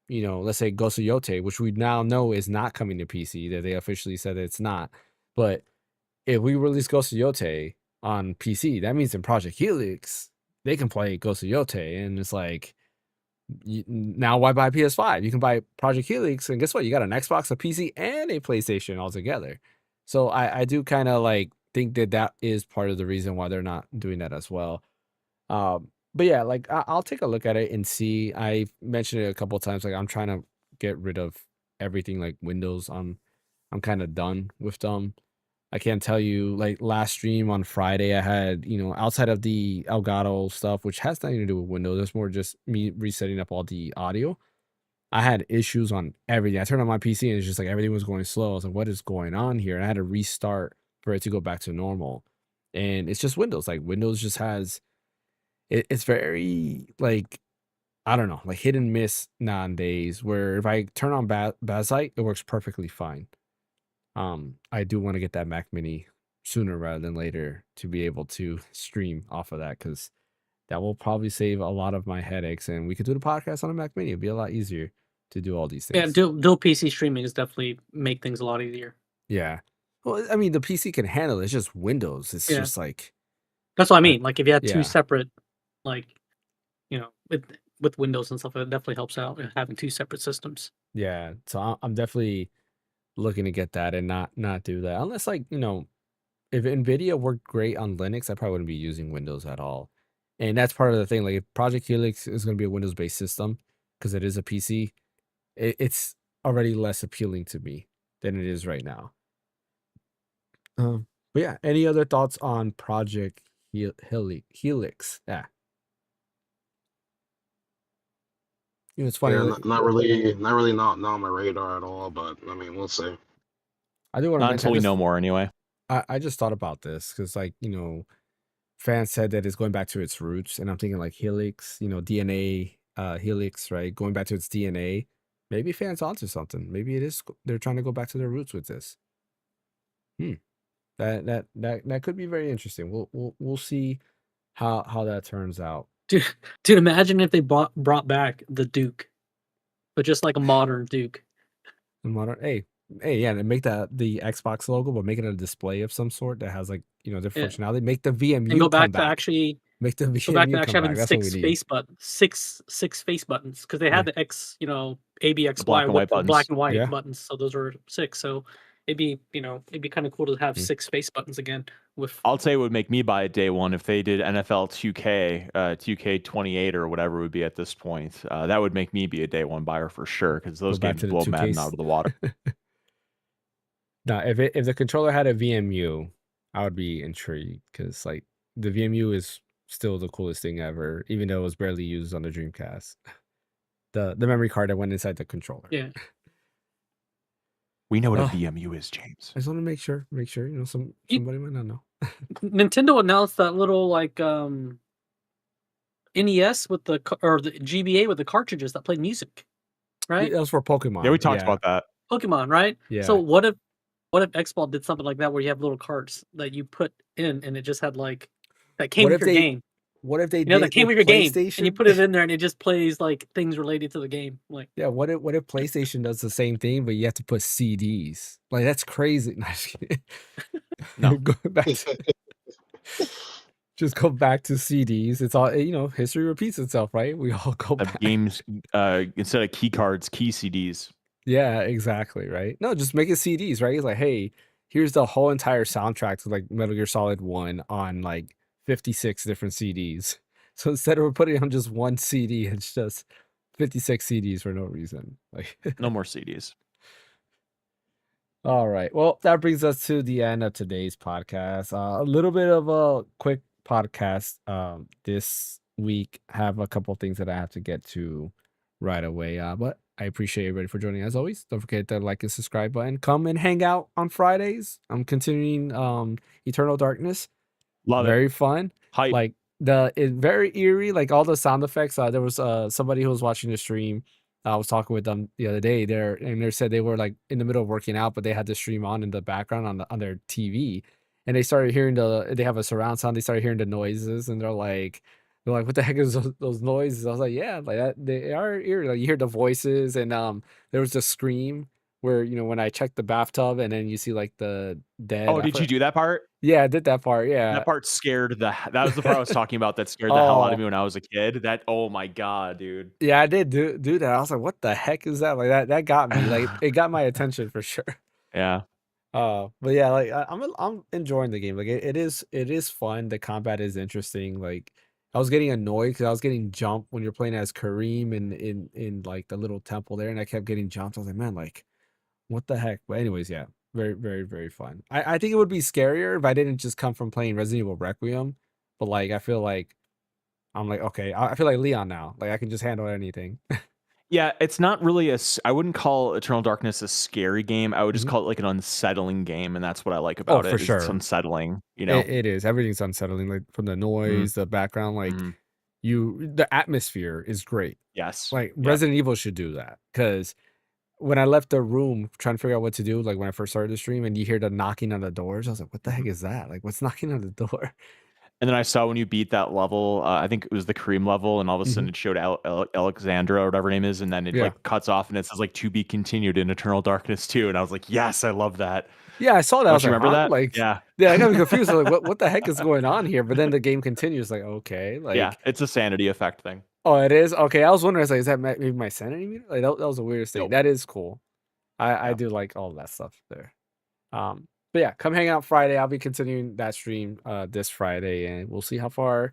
[SPEAKER 1] let's say Ghost of Yote, which we now know is not coming to PC, that they officially said it's not. But if we release Ghost of Yote on PC, that means in Project Helix, they can play Ghost of Yote. And it's like, now why buy PS5? You can buy Project Helix, and guess what? You got an Xbox, a PC, and a PlayStation all together. So I do kind of like think that is part of the reason why they're not doing that as well. But yeah, like I'll take a look at it and see. I mentioned it a couple of times. Like I'm trying to get rid of everything like Windows. I'm kind of done with them. I can't tell you, like last stream on Friday, I had outside of the Elgato stuff, which has nothing to do with Windows. It's more just me resetting up all the audio. I had issues on everything. I turned on my PC and it's just like everything was going slow. I was like, what is going on here? And I had to restart for it to go back to normal. And it's just Windows. Like Windows just has it's very like I don't know, like hit and miss nowadays. Where if I turn on Bazite, it works perfectly fine. I do want to get that Mac Mini sooner rather than later to be able to stream off of that because that will probably save a lot of my headaches, and we could do the podcast on a Mac Mini. It'd be a lot easier to do all these
[SPEAKER 3] Yeah,
[SPEAKER 1] things.
[SPEAKER 3] dual PC streaming is definitely make things a lot easier.
[SPEAKER 1] Yeah. Well, I mean, the PC can handle it. It's just Windows. It's
[SPEAKER 3] Yeah.
[SPEAKER 1] just like
[SPEAKER 3] That's what I mean. Like if you had
[SPEAKER 1] yeah.
[SPEAKER 3] two separate, like with Windows and stuff, it definitely helps out having two separate systems.
[SPEAKER 1] Yeah. So I'm definitely looking to get that and not do that unless like if Nvidia worked great on Linux, I probably wouldn't be using Windows at all. And that's part of the thing. Like if Project Helix is going to be a Windows based system because it is a PC, it's already less appealing to me than it is right now. But yeah, any other thoughts on Project Helix? Yeah. It's funny.
[SPEAKER 4] Yeah, not really not on my radar at all. But I mean, we'll see.
[SPEAKER 1] I do want to
[SPEAKER 2] Not
[SPEAKER 1] mention
[SPEAKER 2] until we know more, anyway.
[SPEAKER 1] I just thought about this because like fans said that it's going back to its roots, and I'm thinking like Helix, DNA, Helix, right? Going back to its DNA. Maybe fans onto something. Maybe it is they're trying to go back to their roots with this. That could be very interesting. We'll see how that turns out.
[SPEAKER 3] Dude, imagine if they brought back the Duke, but just like a modern Duke.
[SPEAKER 1] The modern, hey, Hey, yeah, and make the Xbox logo, but make it a display of some sort that has like different
[SPEAKER 3] Yeah,
[SPEAKER 1] functionality. Make the
[SPEAKER 3] and
[SPEAKER 1] VMU come back. Make the
[SPEAKER 3] go back to
[SPEAKER 1] VMU
[SPEAKER 3] actually
[SPEAKER 1] come
[SPEAKER 3] having
[SPEAKER 1] back. That's what we
[SPEAKER 3] six
[SPEAKER 1] need.
[SPEAKER 3] face buttons, six face buttons, because they
[SPEAKER 1] Yeah,
[SPEAKER 3] had the X, A, B,
[SPEAKER 2] The
[SPEAKER 3] X,
[SPEAKER 2] black
[SPEAKER 3] Y
[SPEAKER 2] and
[SPEAKER 3] with
[SPEAKER 2] white
[SPEAKER 3] the black
[SPEAKER 2] buttons.
[SPEAKER 3] and white
[SPEAKER 1] yeah.
[SPEAKER 3] buttons. So those are six. So it'd be kind of cool to have
[SPEAKER 1] Mm.
[SPEAKER 3] six face buttons again. With
[SPEAKER 2] I'll tell you what would make me buy it day one if they did NFL 2K, 2K28 or whatever it would be at this point. That would make me be a day one buyer for sure because
[SPEAKER 1] Go
[SPEAKER 2] those
[SPEAKER 1] back
[SPEAKER 2] games
[SPEAKER 1] to the
[SPEAKER 2] blow
[SPEAKER 1] two
[SPEAKER 2] Madden out
[SPEAKER 1] case.
[SPEAKER 2] of the water.
[SPEAKER 1] Now, if the controller had a VMU, I would be intrigued because like the VMU is still the coolest thing ever, even though it was barely used on the Dreamcast. The memory card that went inside the controller.
[SPEAKER 3] yeah,
[SPEAKER 2] We know what a
[SPEAKER 1] Oh,
[SPEAKER 2] VMU is, James.
[SPEAKER 1] I just want to make sure
[SPEAKER 3] You-
[SPEAKER 1] somebody might not know.
[SPEAKER 3] Nintendo announced that little like NES with or the GBA with the cartridges that played music,
[SPEAKER 1] Yeah,
[SPEAKER 3] right?
[SPEAKER 1] that was for
[SPEAKER 2] Yeah, we
[SPEAKER 1] Pokemon.
[SPEAKER 2] talked
[SPEAKER 1] Yeah,
[SPEAKER 2] about that.
[SPEAKER 3] Pokemon, right? So
[SPEAKER 1] yeah.
[SPEAKER 3] what if Xball did something like that where you have little carts that you put in and it just had like that came
[SPEAKER 1] What
[SPEAKER 3] with
[SPEAKER 1] if
[SPEAKER 3] your
[SPEAKER 1] they
[SPEAKER 3] game. That
[SPEAKER 1] did
[SPEAKER 3] came
[SPEAKER 1] with
[SPEAKER 3] with your game, and you
[SPEAKER 1] PlayStation?
[SPEAKER 3] put it in there, and it just plays like things related to the game. Like,
[SPEAKER 1] Yeah, what if PlayStation does the same thing, but you have to put CDs? Like that's crazy. No, just kidding.
[SPEAKER 2] No.
[SPEAKER 1] Go back to just go back to CDs. It's all history repeats itself, right? We all go
[SPEAKER 2] Have
[SPEAKER 1] back.
[SPEAKER 2] games instead of key cards, key CDs.
[SPEAKER 1] Yeah, exactly, right? No, just make it CDs, right? It's like, hey, here's the whole entire soundtrack to like Metal Gear Solid 1 on like 56 different CDs. So instead of putting on just one CD, it's just 56 CDs for no reason. Like
[SPEAKER 2] No more CDs.
[SPEAKER 1] all right. Well, that brings us to the end of today's podcast. A little bit of a quick podcast this week. Have a couple things that I have to get to right away. But I appreciate everybody for joining as always. Don't forget to like and subscribe button. Come and hang out on Fridays. I'm continuing Eternal Darkness.
[SPEAKER 2] Love it.
[SPEAKER 1] Very fun.
[SPEAKER 2] Hype.
[SPEAKER 1] Like very eerie, like all the sound effects. There was somebody who was watching the stream. I was talking with them the other day there, and they said they were like in the middle of working out, but they had the stream on in the background on their TV, and they started hearing they have a surround sound. They started hearing the noises, and they're like, what the heck is those noises? I was like, yeah, like that, they are eerie. Like you hear the voices, and there was the scream where when I checked the bathtub, and then you see like the dead.
[SPEAKER 2] Oh, did you do that part?
[SPEAKER 1] Yeah, I did that part. Yeah.
[SPEAKER 2] That part scared that was the part I was talking about that scared the hell out of me
[SPEAKER 1] Oh,
[SPEAKER 2] when I was a kid. Oh my god, dude.
[SPEAKER 1] yeah, I did do that. I was like, "What the heck is that?" Like that got me. Like it got my attention for sure.
[SPEAKER 2] Yeah.
[SPEAKER 1] But yeah, like I'm enjoying the game. Like it is fun. The combat is interesting. Like I was getting annoyed because I was getting jumped when you're playing as Kareem in like the little temple there, and I kept getting jumped. I was like, man, like what the heck? But anyways, yeah, very very very fun. I think it would be scarier if I didn't just come from playing Resident Evil Requiem, but like I feel like I'm like okay, I feel like Leon now. Like I can just handle anything.
[SPEAKER 2] Yeah, it's not really I wouldn't call Eternal Darkness a scary game. I would just
[SPEAKER 1] Mhm.
[SPEAKER 2] call it like an unsettling game, and that's what I like
[SPEAKER 1] Oh,
[SPEAKER 2] about
[SPEAKER 1] for
[SPEAKER 2] it. Is it's
[SPEAKER 1] sure.
[SPEAKER 2] unsettling,
[SPEAKER 1] It is. Everything's unsettling, like from the
[SPEAKER 2] Mm,
[SPEAKER 1] noise, the background, like
[SPEAKER 2] mm,
[SPEAKER 1] the atmosphere is great.
[SPEAKER 2] yes.
[SPEAKER 1] Like
[SPEAKER 2] Yep.
[SPEAKER 1] Resident Evil should do that. Cause when I left the room trying to figure out what to do, like when I first started the stream and you hear the knocking on the doors, I was like, what the heck
[SPEAKER 2] Mhm.
[SPEAKER 1] is that? Like what's knocking on the door?
[SPEAKER 2] And then I saw when you beat that level, I think it was the Cream level, and all of a sudden
[SPEAKER 1] Mhm.
[SPEAKER 2] it showed Alexandra or whatever her name is, and then it
[SPEAKER 1] Yeah.
[SPEAKER 2] like cuts off and it says like to be continued in Eternal Darkness 2. And I was like, yes, I love that.
[SPEAKER 1] Yeah, I saw that. I
[SPEAKER 2] Don't
[SPEAKER 1] was
[SPEAKER 2] you
[SPEAKER 1] like,
[SPEAKER 2] remember
[SPEAKER 1] huh?
[SPEAKER 2] that?
[SPEAKER 1] Like,
[SPEAKER 2] Yeah.
[SPEAKER 1] yeah, I got me confused. I was like, what the heck is going on here? But then the game continues, like, okay,
[SPEAKER 2] Yeah.
[SPEAKER 1] like,
[SPEAKER 2] It's a sanity effect thing.
[SPEAKER 1] oh, it is? Okay, I was wondering, I was like, is that maybe my sanity meter? Like that was the weirdest thing.
[SPEAKER 2] Nope.
[SPEAKER 1] That is cool. I
[SPEAKER 2] Yeah.
[SPEAKER 1] do like all that stuff there. But yeah, come hang out Friday. I'll be continuing that stream this Friday, and we'll see how far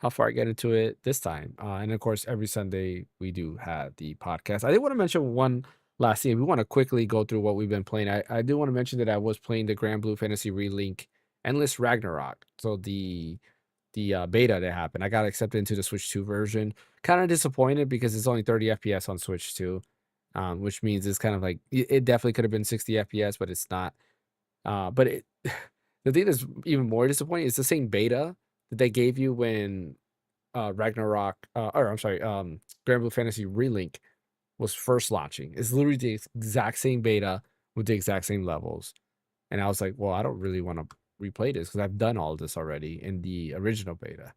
[SPEAKER 1] I get into it this time. And of course, every Sunday we do have the podcast. I did want to mention one last thing. We want to quickly go through what we've been playing. I do want to mention that I was playing the Grand Blue Fantasy Relink Endless Ragnarok. So the beta that happened, I got accepted into the Switch 2 version. Kind of disappointed because it's only 30 FPS on Switch 2, which means it's kind of like it definitely could have been 60 FPS, but it's not. But the thing that's even more disappointing is the same beta that they gave you when Ragnarok, or I'm sorry, Grand Blue Fantasy Relink was first launching. It's literally the exact same beta with the exact same levels. And I was like, well, I don't really want to replay this because I've done all of this already in the original beta.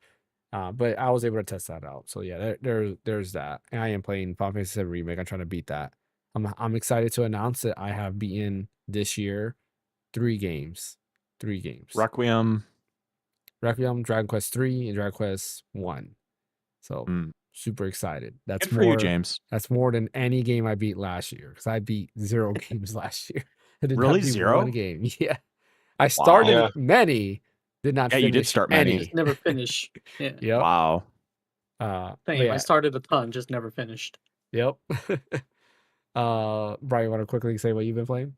[SPEAKER 1] But I was able to test that out. So yeah, there's that. And I am playing Final Fantasy VII Remake. I'm trying to beat that. I'm excited to announce that I have beaten this year 3 games. 3 games.
[SPEAKER 2] Requiem.
[SPEAKER 1] Dragon Quest 3, and Dragon Quest 1. So
[SPEAKER 2] Mm.
[SPEAKER 1] super excited.
[SPEAKER 2] Good for you, James.
[SPEAKER 1] That's more than any game I beat last year, because I beat 0 games last year. I did
[SPEAKER 2] Really?
[SPEAKER 1] not beat
[SPEAKER 2] 0?
[SPEAKER 1] 1 game. Yeah. I started
[SPEAKER 4] Yeah.
[SPEAKER 1] many, did not
[SPEAKER 2] Yeah,
[SPEAKER 1] finish
[SPEAKER 2] you did start many.
[SPEAKER 3] Just never finish. Yeah.
[SPEAKER 1] Yep.
[SPEAKER 2] Wow.
[SPEAKER 1] But
[SPEAKER 3] Same.
[SPEAKER 1] yeah.
[SPEAKER 3] I started a ton, just never finished.
[SPEAKER 1] Yep. Brian, you want to quickly say what you've been playing?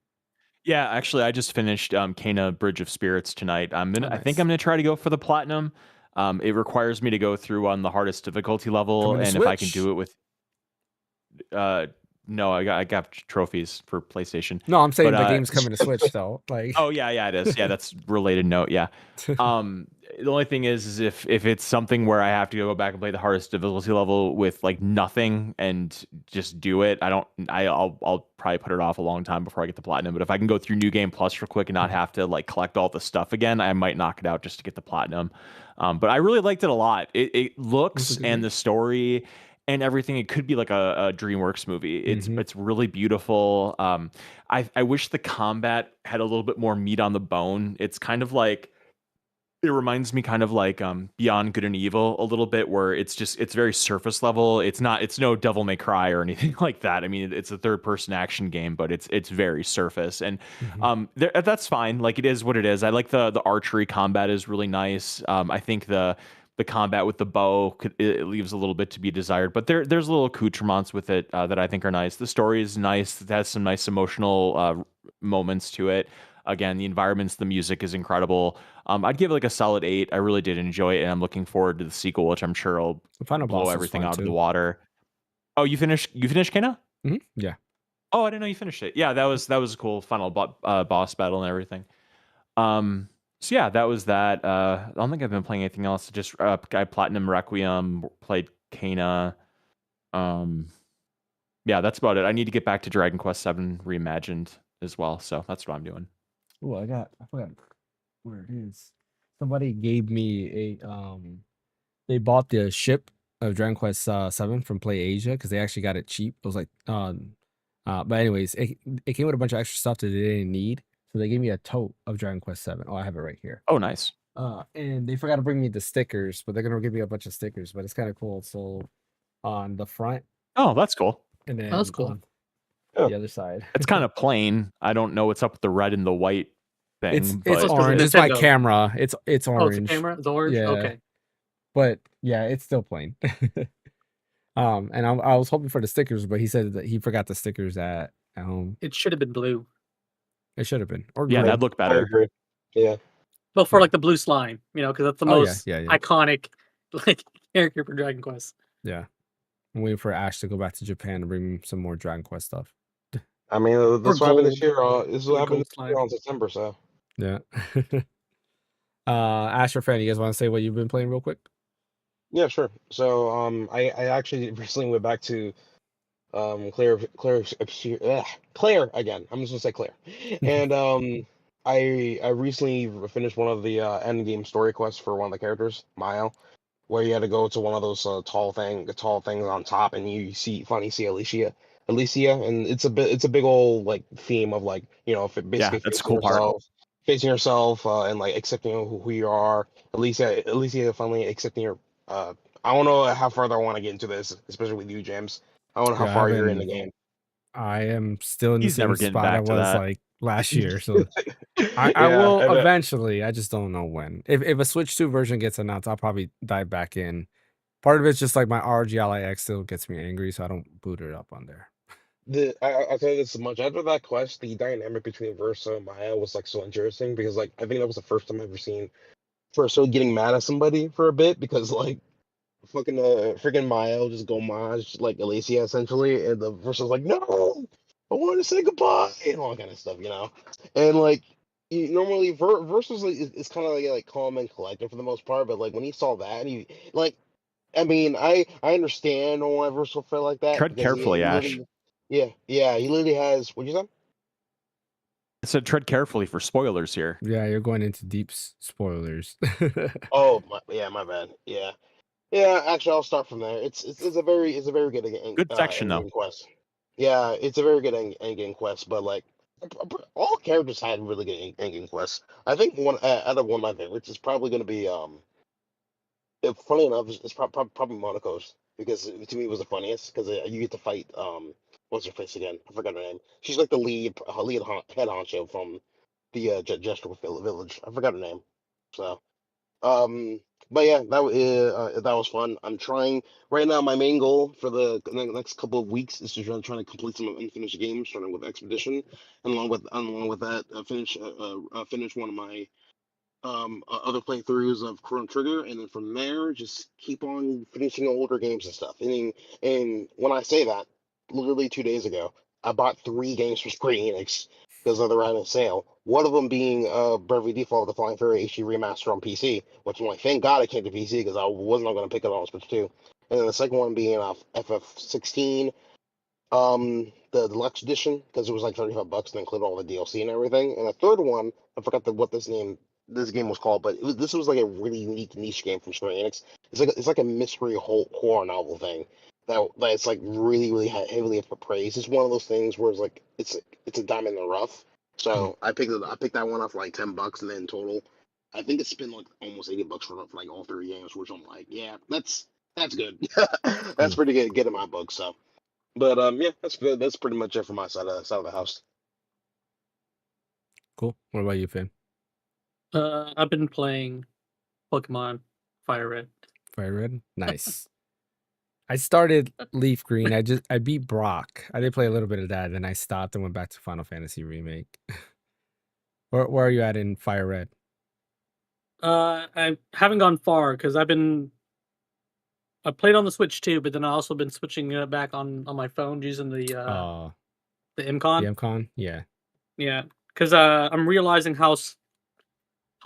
[SPEAKER 2] Yeah, actually, I just finished Kena Bridge of Spirits tonight. I think
[SPEAKER 1] nice.
[SPEAKER 2] I'm gonna try to go for the platinum. It requires me to go through on the hardest difficulty level,
[SPEAKER 1] Coming to
[SPEAKER 2] and if I can
[SPEAKER 1] Switch.
[SPEAKER 2] do it with, no, I got trophies for PlayStation.
[SPEAKER 1] No, I'm saying
[SPEAKER 2] But,
[SPEAKER 1] the game's coming to Switch though. Like,
[SPEAKER 2] Oh yeah, it is. Yeah, that's related note. Yeah. The only thing is if it's something where I have to go back and play the hardest difficulty level with like nothing and just do it, I'll probably put it off a long time before I get the platinum. But if I can go through New Game Plus real quick and not have to like collect all the stuff again, I might knock it out just to get the platinum. But I really liked it a lot. It looks and the story and everything, it could be like a DreamWorks movie. It's really beautiful. I wish the combat had a little bit more meat on the bone. It's kind of like, it reminds me kind of like Beyond Good and Evil a little bit, where it's very surface level. It's no Devil May Cry or anything like that. I mean, it's a third person action game, but it's very surface, and that's fine. Like, it is what it is. I like the archery combat is really nice. I think the combat with the bow it leaves a little bit to be desired, but there's little accoutrements with it that I think are nice. The story is nice. It has some nice emotional moments to it. Again, the environments, the music is incredible. I'd give it like a solid 8. I really did enjoy it, and I'm looking forward to the sequel, which I'm sure will blow everything out of the water. Oh, you finished Kena?
[SPEAKER 1] Yeah.
[SPEAKER 2] Oh, I didn't know you finished it. Yeah, that was a cool final boss battle and everything. So yeah, that was that. I don't think I've been playing anything else. Just I Platinum Requiem, played Kena. Yeah, that's about it. I need to get back to Dragon Quest VII Reimagined as well, so that's what I'm doing.
[SPEAKER 1] Oh, I forgot where it is. Somebody gave me a they bought the ship of Dragon Quest 7 from Play Asia because they actually got it cheap. It was like but anyways, it came with a bunch of extra stuff that they didn't need. So they gave me a tote of Dragon Quest 7. Oh, I have it right here.
[SPEAKER 2] Oh, nice.
[SPEAKER 1] And they forgot to bring me the stickers, but they're gonna give me a bunch of stickers, but it's kind of cool. So on the front.
[SPEAKER 2] Oh, that's cool.
[SPEAKER 1] And then
[SPEAKER 3] that's cool.
[SPEAKER 1] On the other side.
[SPEAKER 2] It's kind of plain. I don't know what's up with the red and the white thing.
[SPEAKER 1] It's orange. It's my camera. It's orange.
[SPEAKER 3] Oh, it's a camera? It's orange?
[SPEAKER 1] Yeah.
[SPEAKER 3] Okay.
[SPEAKER 1] But yeah, it's still plain. And I was hoping for the stickers, but he said that he forgot the stickers at home.
[SPEAKER 3] It should have been blue.
[SPEAKER 1] It should have been. Or
[SPEAKER 2] yeah,
[SPEAKER 1] green.
[SPEAKER 2] that'd look better.
[SPEAKER 4] I agree. Yeah.
[SPEAKER 3] But for like the blue slime, because that's the most
[SPEAKER 1] yeah.
[SPEAKER 3] iconic like character for Dragon Quest.
[SPEAKER 1] Yeah. I'm waiting for Ash to go back to Japan and bring me some more Dragon Quest stuff.
[SPEAKER 4] I mean, this will happen this year. This will happen on September, so.
[SPEAKER 1] Yeah. Ash or Fan, you guys want to say what you've been playing real quick?
[SPEAKER 4] Yeah, sure. So I actually recently went back to Claire again. I'm just gonna say Claire. And I recently finished one of the end game story quests for one of the characters, Maya, where you had to go to one of those tall things on top, and you see Alicia, and it's a big old like theme of like basically
[SPEAKER 2] that's a cool
[SPEAKER 4] facing yourself and like accepting who you are. Alicia finally accepting your. I don't know how further I want to get into this, especially with you, James. I don't know how far you're in the game.
[SPEAKER 1] I am still in the same spot I was like last year, so I will eventually. I just don't know when. If a Switch 2 version gets announced, I'll probably dive back in. Part of it's just like my RGLIX still gets me angry, so I don't boot it up on there.
[SPEAKER 4] I'll tell you this much. After that quest, the dynamic between Versa and Maya was like so interesting because like I think that was the first time I've ever seen Versa getting mad at somebody for a bit because like fucking freaking Maya will just go Maj like Alicia essentially, and the Versa's like, no, I want to say goodbye and all that kind of stuff, and like normally Versa's like it's kind of like calm and collected for the most part, but like when he saw that, he like. I mean, I understand why Versa felt like that.
[SPEAKER 2] Tread carefully, Ash.
[SPEAKER 4] Yeah, he literally has. What'd you say?
[SPEAKER 2] I said tread carefully for spoilers here.
[SPEAKER 1] Yeah, you're going into deep spoilers.
[SPEAKER 4] Oh, my bad. Yeah. Actually, I'll start from there. It's a very good
[SPEAKER 2] section though.
[SPEAKER 4] Quest. Yeah, it's a very good endgame quest, but like all characters had really good endgame quests. I think one out of one of my favorites is probably going to be funny enough, it's probably Monaco's because to me it was the funniest because you get to fight what's her face again? I forgot her name. She's like the head honcho from the Jester Village. I forgot her name. So um, but yeah, that was fun. I'm trying right now. My main goal for the next couple of weeks is to trying to complete some unfinished games, starting with Expedition, and along with that, finish one of my other playthroughs of Chrono Trigger, and then from there just keep on finishing older games and stuff. And when I say that, literally 2 days ago, I bought 3 games from Square Enix because they're on a sale. One of them being Bravely Default, the Flying Fury HD remaster on PC, which I'm like, thank God I came to PC because I wasn't going to pick it up on Switch 2. And then the second one being FF16, the deluxe edition, because it was like $35 and included all the DLC and everything. And the third one, I forgot what this game was called, but this was like a really unique niche game from Square Enix. It's like a mystery horror novel thing that it's like really heavily praised. It's one of those things where it's a diamond in the rough.
[SPEAKER 1] Mm.
[SPEAKER 4] So I picked that one up for like $10, and then total, I think it's been like almost $80 for like all 3 games, which I'm like, yeah, that's good. That's
[SPEAKER 1] Cool.
[SPEAKER 4] pretty good in my book. So. But yeah, that's good. That's pretty much it for my side of the house.
[SPEAKER 1] Cool. What about you, Finn?
[SPEAKER 3] I've been playing Pokemon Fire Red.
[SPEAKER 1] Fire Red? Nice. I started Leaf Green. I beat Brock. I did play a little bit of that, then I stopped and went back to Final Fantasy Remake. Where are you at in Fire Red?
[SPEAKER 3] I haven't gone far because I played on the Switch too, but then I also been switching it back on my phone using the
[SPEAKER 1] The
[SPEAKER 3] MCon.
[SPEAKER 1] MCon? Yeah.
[SPEAKER 3] Yeah, because I'm realizing how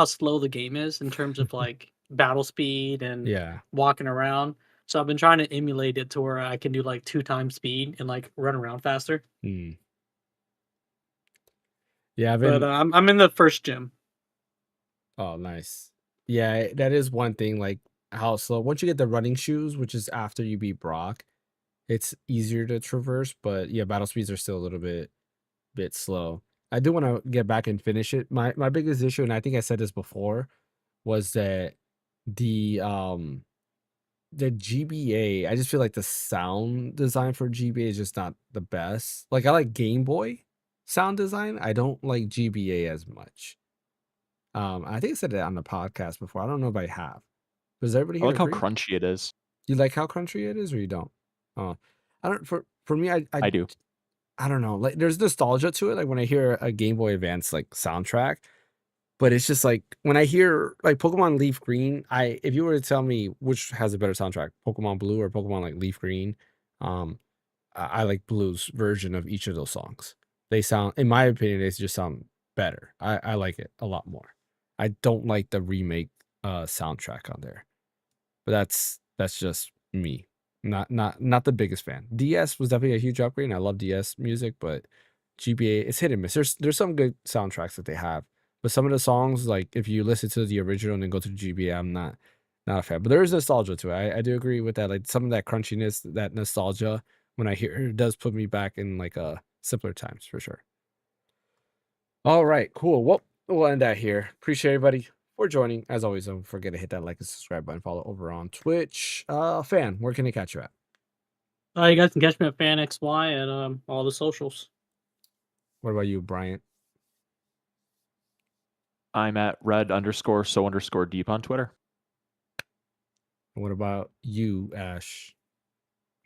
[SPEAKER 3] slow the game is in terms of like battle speed and
[SPEAKER 1] Yeah.
[SPEAKER 3] walking around. So I've been trying to emulate it to where I can do like 2 times speed and like run around faster.
[SPEAKER 1] Hmm. Yeah, I've
[SPEAKER 3] But
[SPEAKER 1] been.
[SPEAKER 3] I'm in the first gym.
[SPEAKER 1] Oh, nice. Yeah, that is one thing. Like how slow. Once you get the running shoes, which is after you beat Brock, it's easier to traverse. But yeah, battle speeds are still a little bit slow. I do want to get back and finish it. My biggest issue, and I think I said this before, was that the GBA, I just feel like the sound design for GBA is just not the best. Like I like Game Boy sound design. I don't like GBA as much. I think I said it on the podcast before. I don't know if I have. Does everybody
[SPEAKER 2] I
[SPEAKER 1] here
[SPEAKER 2] like how
[SPEAKER 1] agree?
[SPEAKER 2] crunchy it is.
[SPEAKER 1] You like how crunchy it is, or you don't? Oh, I don't. For me,
[SPEAKER 2] I do.
[SPEAKER 1] I don't know. Like there's nostalgia to it. Like when I hear a Game Boy Advance like soundtrack, but it's just like when I hear like Pokemon Leaf Green, if you were to tell me which has a better soundtrack, Pokemon Blue or Pokemon like Leaf Green, um, I like Blue's version of each of those songs. They sound, in my opinion, they just sound better. I like it a lot more. I don't like the remake soundtrack on there, but that's just me. Not the biggest fan. DS was definitely a huge upgrade, and I love DS music, but GBA, it's hit and miss. There's some good soundtracks that they have, but some of the songs, like if you listen to the original and then go to the GBA, I'm not a fan. But there is nostalgia to it. I do agree with that. Like some of that crunchiness, that nostalgia, when I hear it, does put me back in like simpler times for sure. All right, cool. Well, we'll end that here. Appreciate everybody for joining. As always, don't forget to hit that like and subscribe button. Follow over on Twitch. Fan, where can they catch you at?
[SPEAKER 3] You guys can catch me at Phaneckswhy and all the socials.
[SPEAKER 1] What about you, Bryant?
[SPEAKER 2] I'm at red_so_deep on Twitter.
[SPEAKER 1] And what about you, Ash?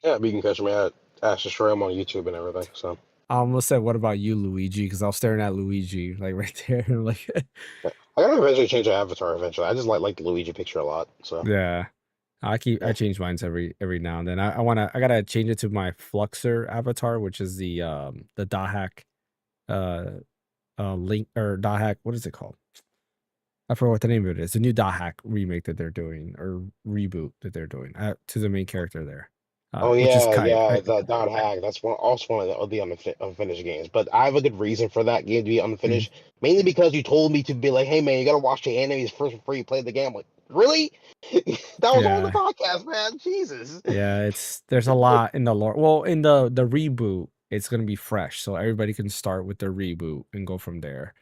[SPEAKER 4] Yeah, you can catch me at Ash Destroy. I'm on YouTube and everything. So
[SPEAKER 1] I almost said, what about you, Luigi? Because I was staring at Luigi, like right there. Like,
[SPEAKER 4] yeah. I gotta eventually change the avatar. Eventually, I just like the Luigi picture a lot. So
[SPEAKER 1] yeah. I
[SPEAKER 4] yeah.
[SPEAKER 1] change mine every now and then. I gotta change it to my Fluxer avatar, which is the Dahak link or Dahak, what is it called? I forgot what the name of it is. The new Dahak remake that they're doing, or reboot that they're doing, to the main character there,
[SPEAKER 4] Oh
[SPEAKER 1] which is
[SPEAKER 4] yeah,
[SPEAKER 1] Kite.
[SPEAKER 4] yeah, the Dot Hack. That's one of the unfinished games. But I have a good reason for that game to be
[SPEAKER 1] Mhm.
[SPEAKER 4] unfinished. Mainly because you told me to be like, "Hey man, you gotta watch the enemies first before you play the game." I'm like, really? That was on the
[SPEAKER 1] Yeah,
[SPEAKER 4] podcast, man. Jesus.
[SPEAKER 1] yeah. There's a lot in the lore. Well, in the reboot, it's gonna be fresh, so everybody can start with their reboot and go from there.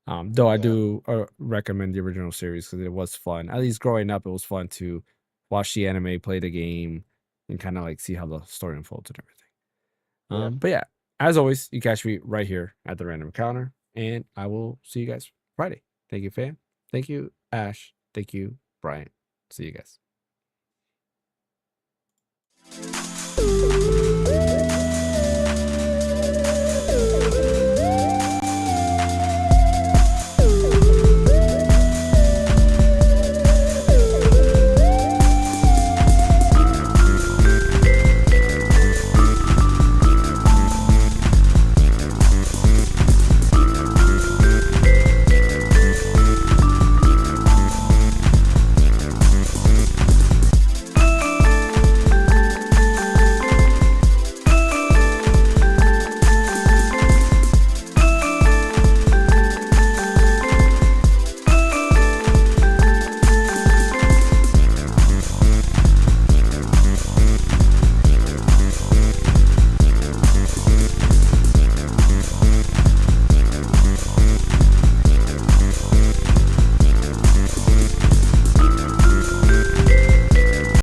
[SPEAKER 1] Though I
[SPEAKER 4] Yeah.
[SPEAKER 1] do recommend the original series because it was fun. At least growing up, it was fun to watch the anime, play the game, and kind of like see how the story unfolds and everything.
[SPEAKER 4] Yeah.
[SPEAKER 1] But yeah, as always, you catch me right here at the Random Encounter, and I will see you guys Friday. Thank you, fam. Thank you, Ash. Thank you, Brian. See you guys.